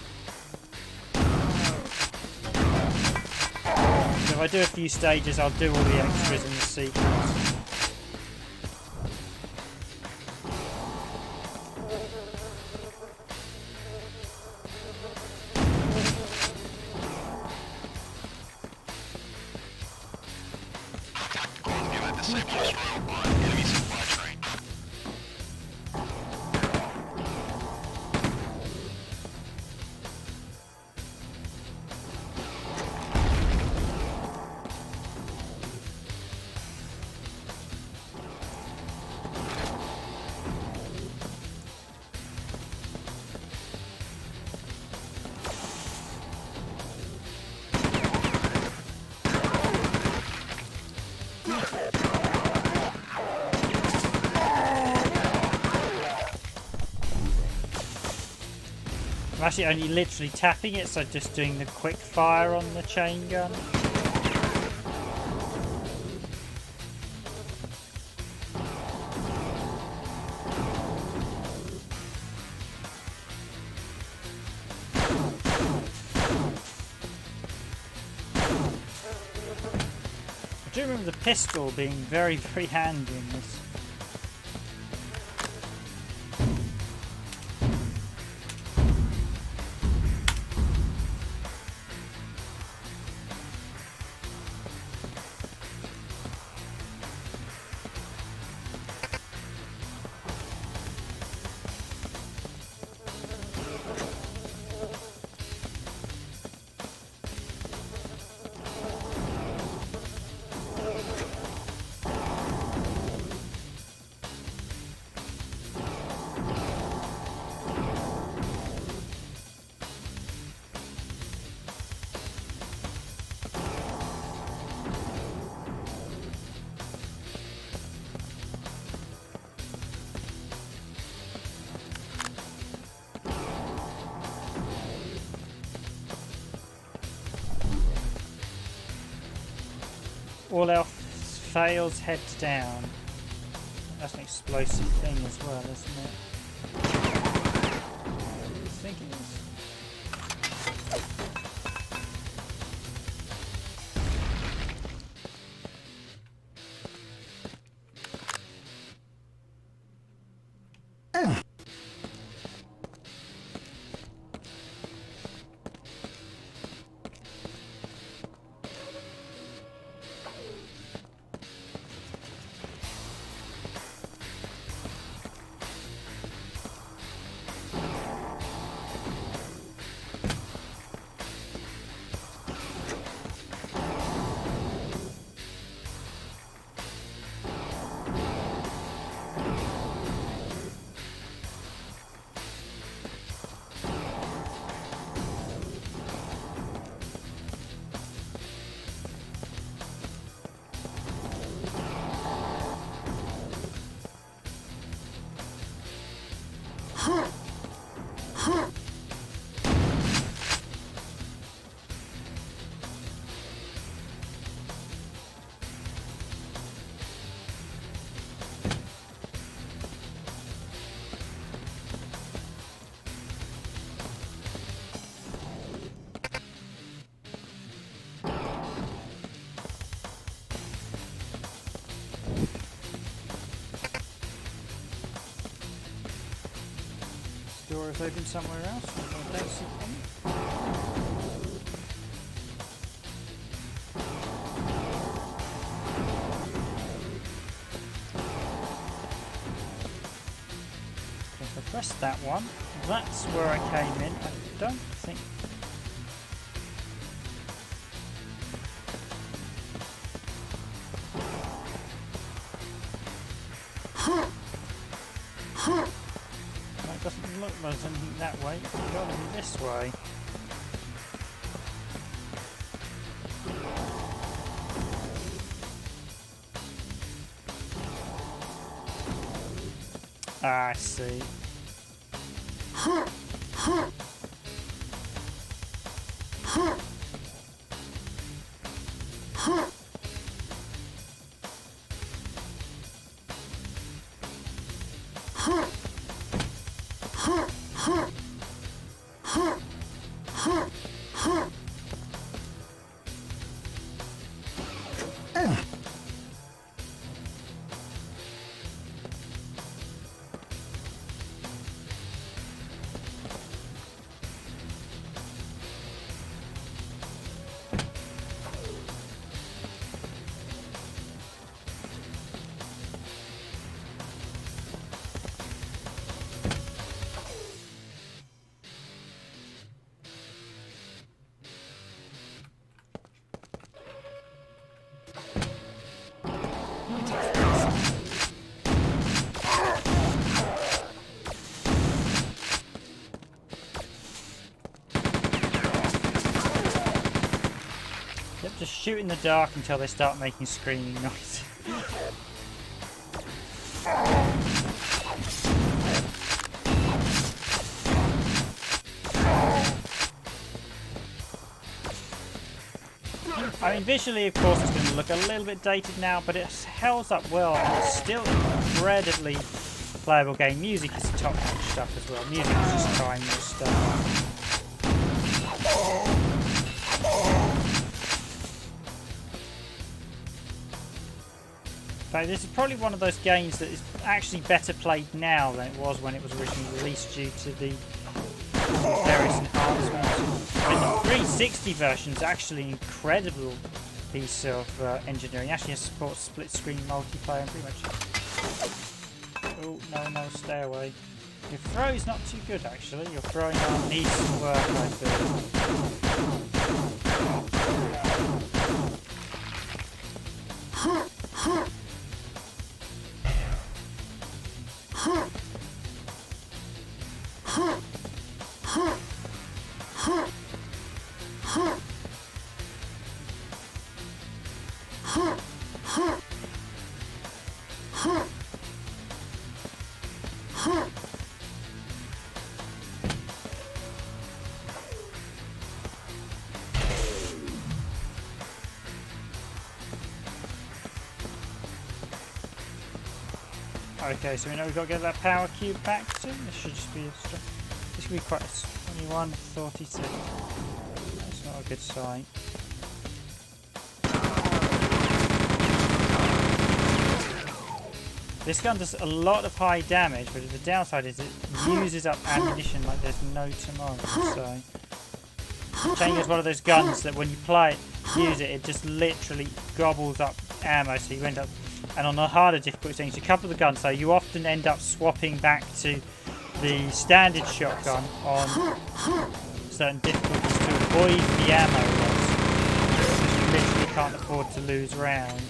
So if I do a few stages, I'll do all the extras in the sequence. Actually, only literally tapping it, so just doing the quick fire on the chain gun. I do remember the pistol being very, very handy in this. All else fails, heads down. That's an explosive thing as well, isn't it? I think it is. Door is open somewhere else. I don't see any. If I press that one, that's where I came in. I don't think. Doesn't look like there's anything that way. It's got to be this way. Ah, I see. Yep, just shoot in the dark until they start making screaming noise. I mean, visually, of course, it's going to look a little bit dated now, but it holds up well. And it's still incredibly playable game. Music is top-notch stuff as well. Music is just timeless stuff. In fact, this is probably one of those games that is actually better played now than it was when it was originally released due to the various enhancements. I mean, the 360 version is actually an incredible piece of engineering. It actually has support split-screen multiplayer and pretty much... Oh, no, stay away. Your throw is not too good, actually. Your throwing arm needs some work, I feel. Okay, so we know we've got to get that power cube back to. This should just be this could be quite a 21, 42. That's not a good sign. This gun does a lot of high damage, but the downside is it uses up ammunition like there's no tomorrow. So Chain is one of those guns that when you use it, it just literally gobbles up ammo. So you end up, and on the harder difficult things, a couple of the guns, so you often end up swapping back to the standard shotgun on certain difficulties to avoid the ammo loss, because you literally can't afford to lose rounds.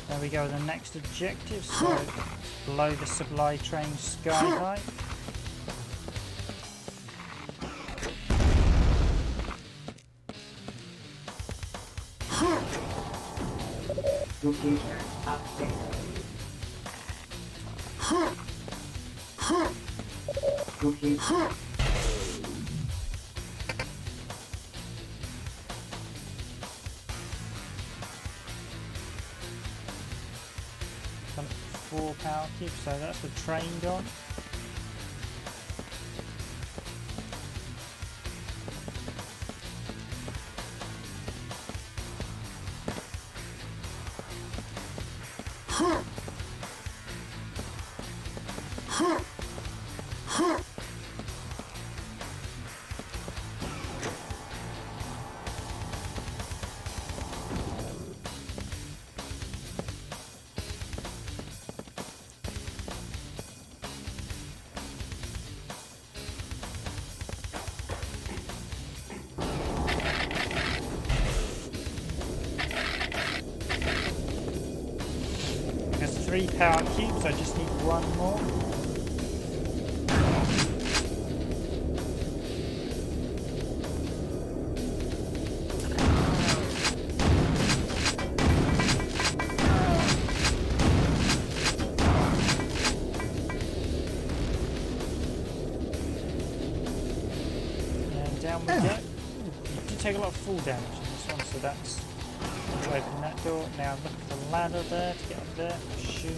There we go, the next objective, so below the supply train sky high. Computer update. Computer. Some 4 power cubes, so that's the train gone. There's 3 power cubes, I just need 1 more. Down we go. You did take a lot of fall damage in this one, so that's... Open that door. Now look at the ladder there to get up there. Shoot.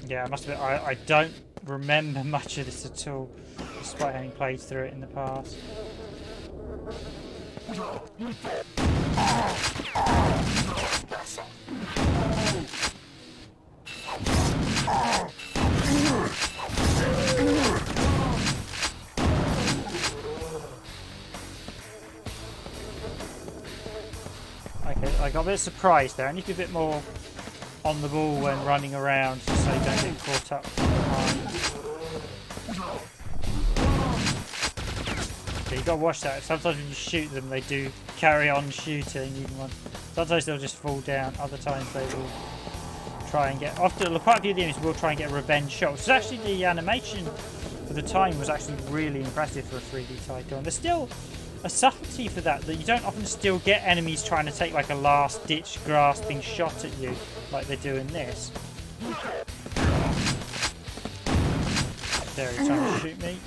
Yeah, I must admit, I don't remember much of this at all, despite having played through it in the past. Okay, I got a bit surprised there. I need to be a bit more on the ball when running around so you don't get caught up behind. But you got to watch that. Sometimes when you shoot them, they do carry on shooting. Even when sometimes they'll just fall down. Other times they will try and get. Often, quite a few of the enemies will try and get a revenge shot. So actually, the animation for the time was actually really impressive for a 3D title. And there's still a subtlety for that you don't often still get enemies trying to take like a last ditch grasping shot at you like they do in this. There, he's trying to shoot me.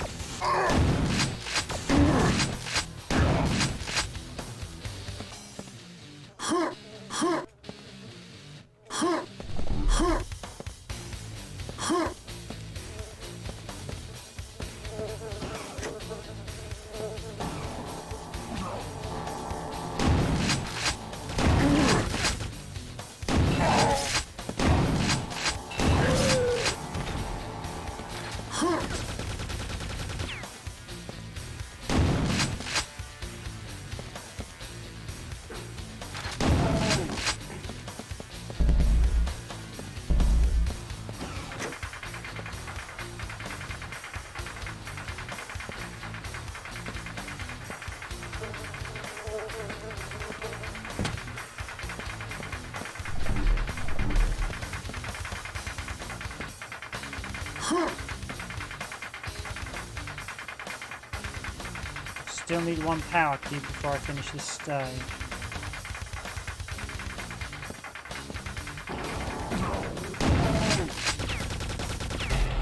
Still need one power cube before I finish this stage.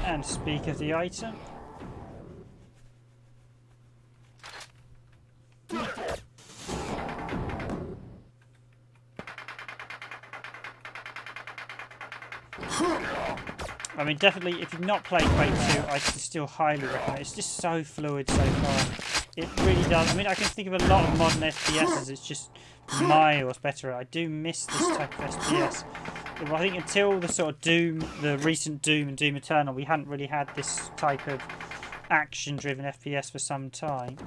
And speak of the item. I mean, definitely, if you've not played Quake II, I still highly recommend it. It's just so fluid so far. It really does. I mean, I can think of a lot of modern FPSs. It's just miles better. I do miss this type of FPS. I think until the sort of Doom, the recent Doom and Doom Eternal, we hadn't really had this type of action-driven FPS for some time.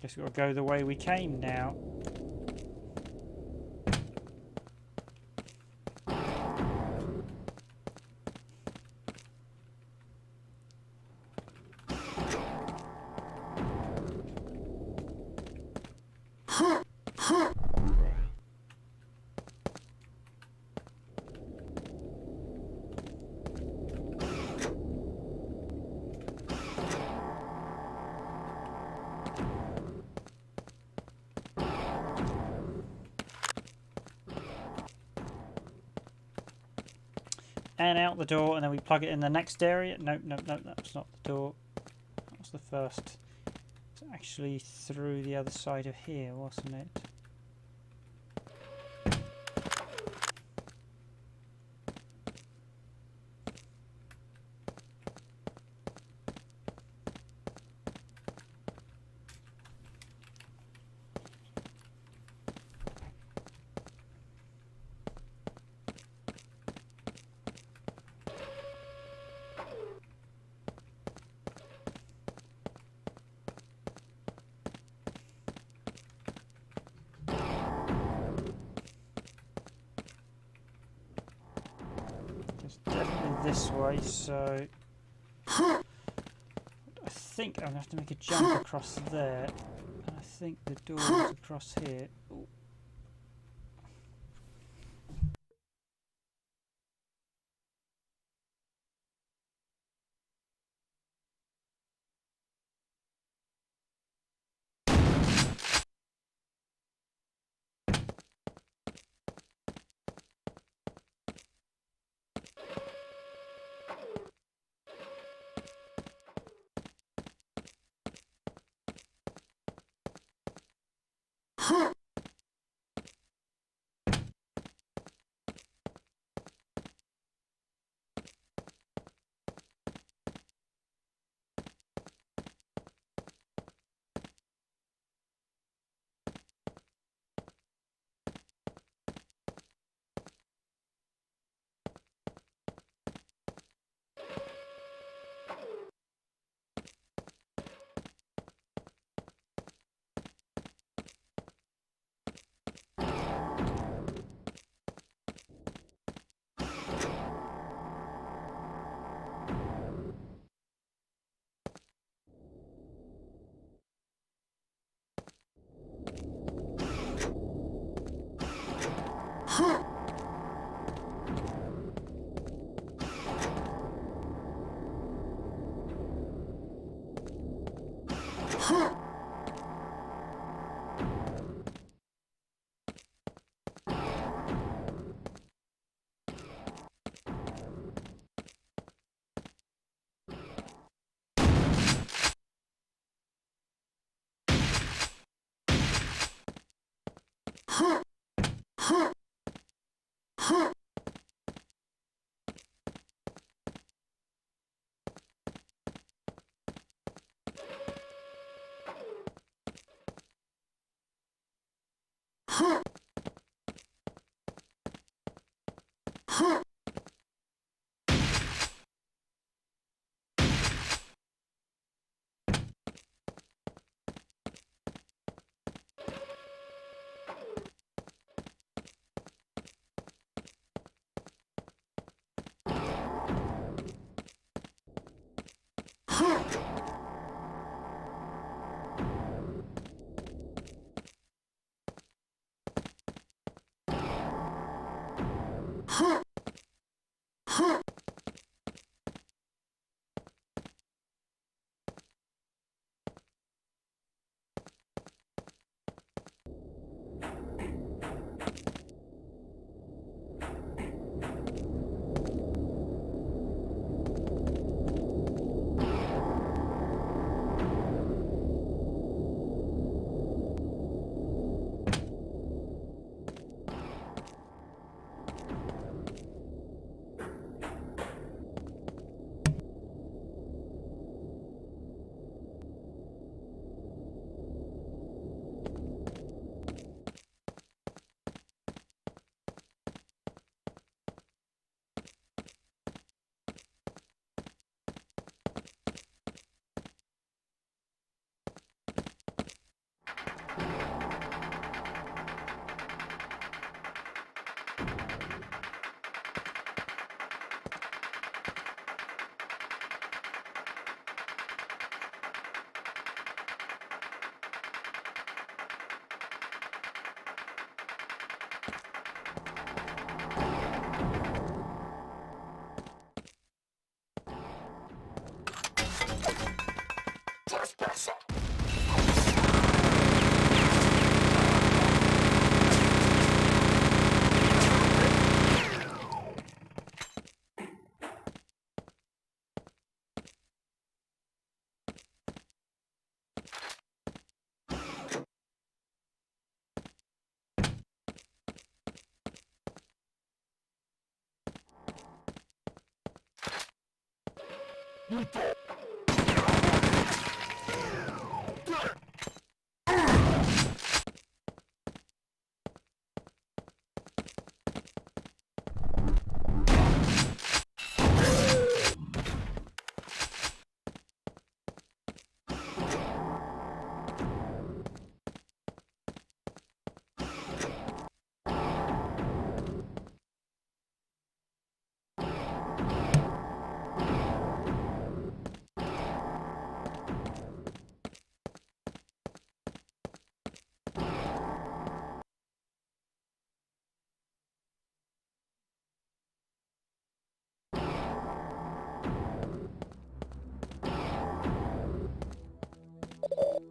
Guess we've got to go the way we came now. And out the door, and then we plug it in the next area. Nope, nope, nope, that's not the door. That was the first. It's actually through the other side of here, wasn't it? This way, so I think I'm going to have to make a jump across there, and I think the door is across here. Ooh.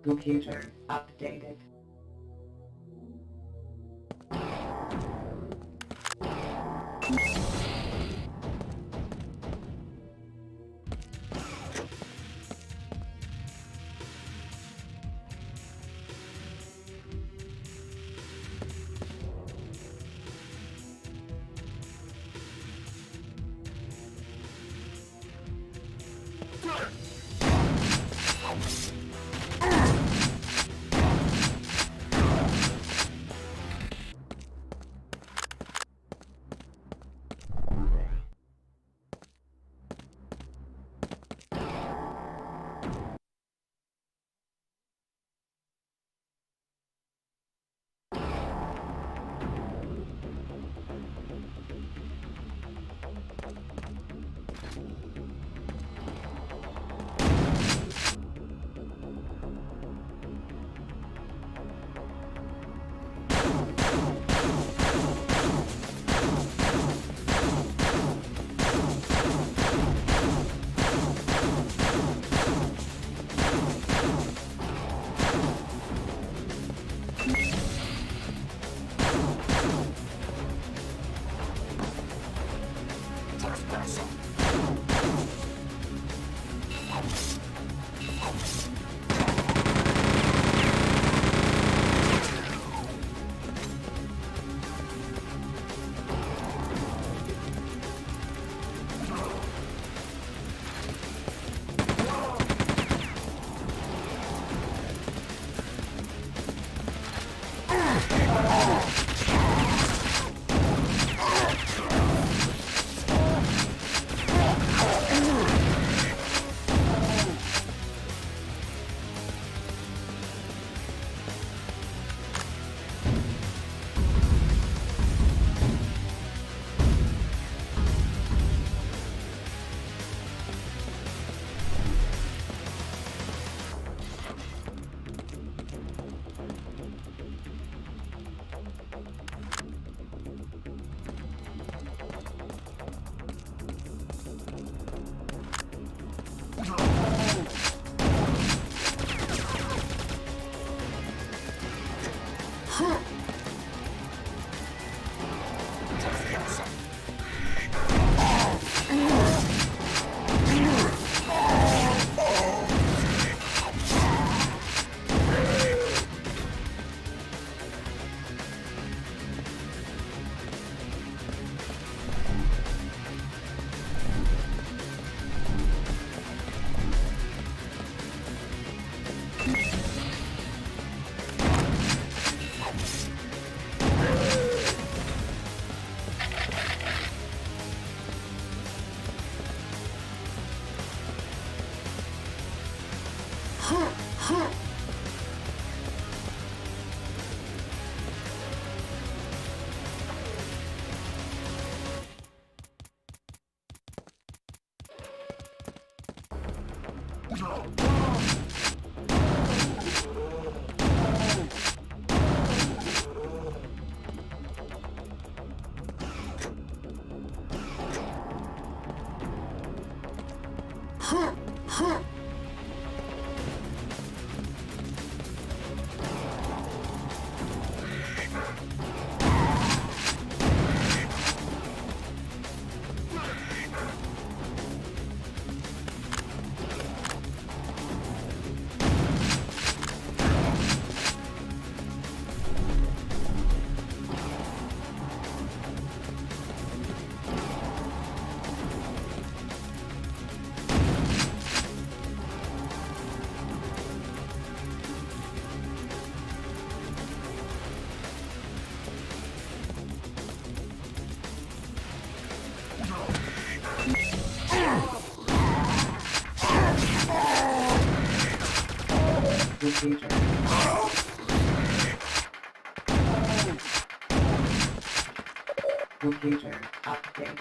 Computer updated. Computer. Computer updated.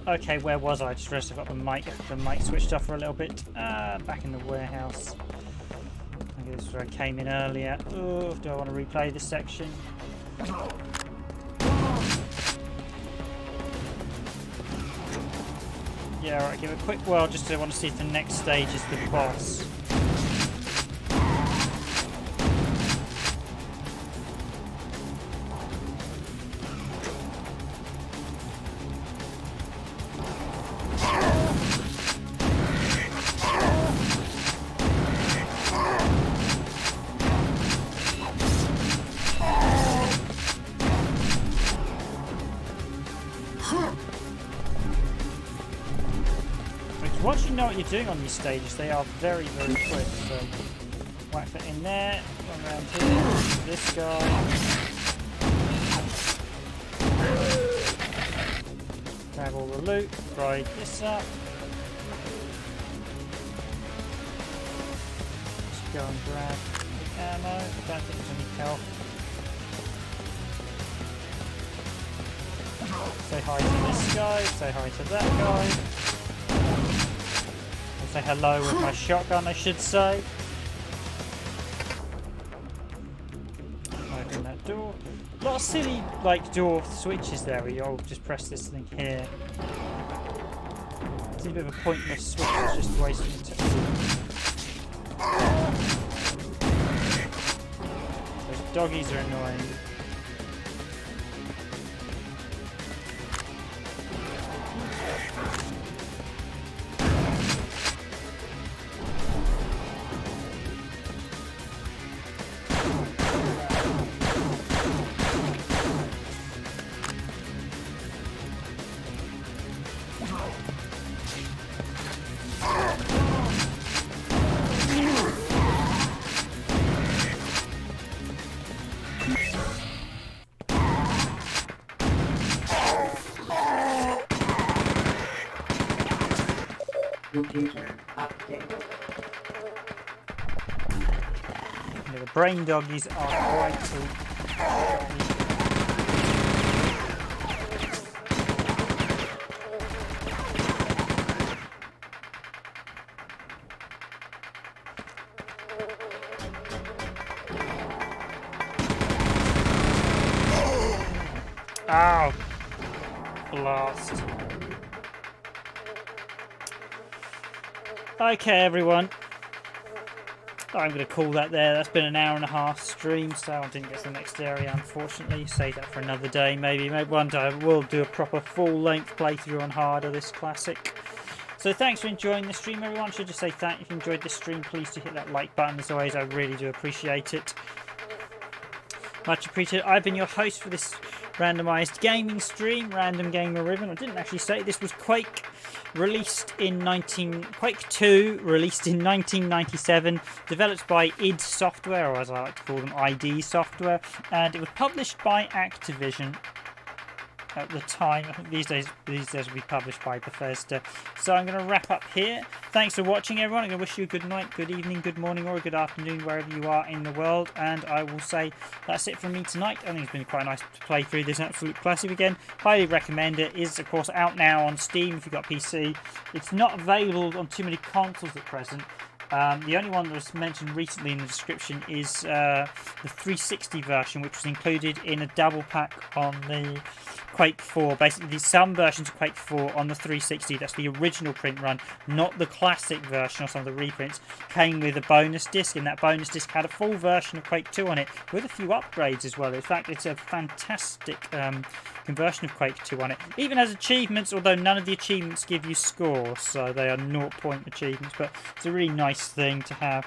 Okay, where was I? Just realised I got the mic switched off for a little bit. Back in the warehouse. I guess this is where I came in earlier. Oh, do I want to replay this section? Yeah, alright, give it a quick whirl just to want to see if the next stage is the boss. once you know what you're doing on these stages, they are very, very quick. So whack that in there, run around here, this guy. Grab all the loot, ride this up. Just go and grab the ammo. I don't think there's any health. Say hi to this guy, say hi to that guy. I'll say hello with my shotgun, I should say. Open that door. A lot of silly, like, door switches there where you'll just press this thing here. It's a bit of a pointless switch, it's just wasting your time. Those doggies are annoying. Computer updated. Yeah, the brain doggies are quite cool. Ow! Blast. Okay, everyone. I'm going to call that there. That's been an hour and a half stream, so I didn't get to the next area, unfortunately. Save that for another day, maybe. Maybe one day I will do a proper full-length playthrough on hard of this classic. So thanks for enjoying the stream, everyone. Should just say thank you if you enjoyed this stream. Please do hit that like button. As always, I really do appreciate it. Much appreciated. I've been your host for this randomised gaming stream, Random Gamer Ribbon. I didn't actually say this was Quake II, released in 1997, developed by id Software, or as I like to call them, ID Software, and it was published by Activision at the time. I think these days will be published by Bethesda. So I'm going to wrap up here. Thanks for watching, everyone. I'm going to wish you a good night, good evening, good morning, or a good afternoon wherever you are in the world. And I will say that's it from me tonight. I think it's been quite nice to play through this absolute classic again. Highly recommend it. It is, of course, out now on Steam if you've got PC. It's not available on too many consoles at present. The only one that was mentioned recently in the description is the 360 version, which was included in a double pack on the Quake IV. Basically, some versions of Quake IV on the 360, that's the original print run, not the classic version or some of the reprints, came with a bonus disc, and that bonus disc had a full version of Quake II on it with a few upgrades as well. In fact, it's a fantastic conversion of Quake II on it. It even has achievements, although none of the achievements give you scores, so they are 0-point achievements, but it's a really nice thing to have.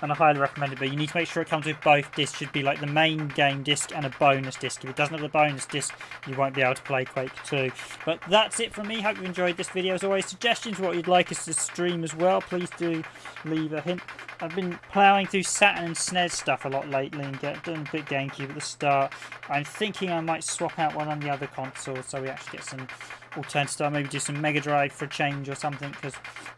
And I highly recommend it, but you need to make sure it comes with both discs. Should be like the main game disc and a bonus disc. If it doesn't have the bonus disc, you won't be able to play Quake 2. But that's it from me. Hope you enjoyed this video. As always, suggestions, what you'd like us to stream as well, please do leave a hint. I've been ploughing through Saturn and SNES stuff a lot lately and doing a bit GameCube at the start. I'm thinking I might swap out one on the other console so we actually get some alternative stuff. Maybe do some Mega Drive for a change or something, because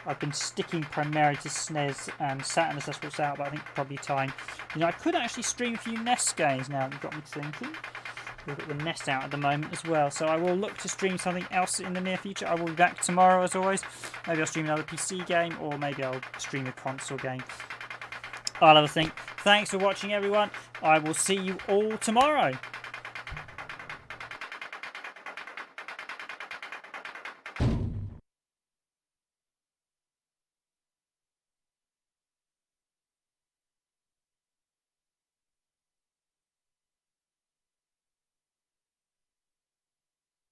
I've been sticking primarily to SNES and Saturn as that's what's out, but I think probably time. You know, I could actually stream a few NES games now. You've got me thinking. We've got the NES out at the moment as well, so I will look to stream something else in the near future. I will be back tomorrow as always. Maybe I'll stream another PC game, or maybe I'll stream a console game. I'll have a think. Thanks for watching, everyone. I will see you all tomorrow.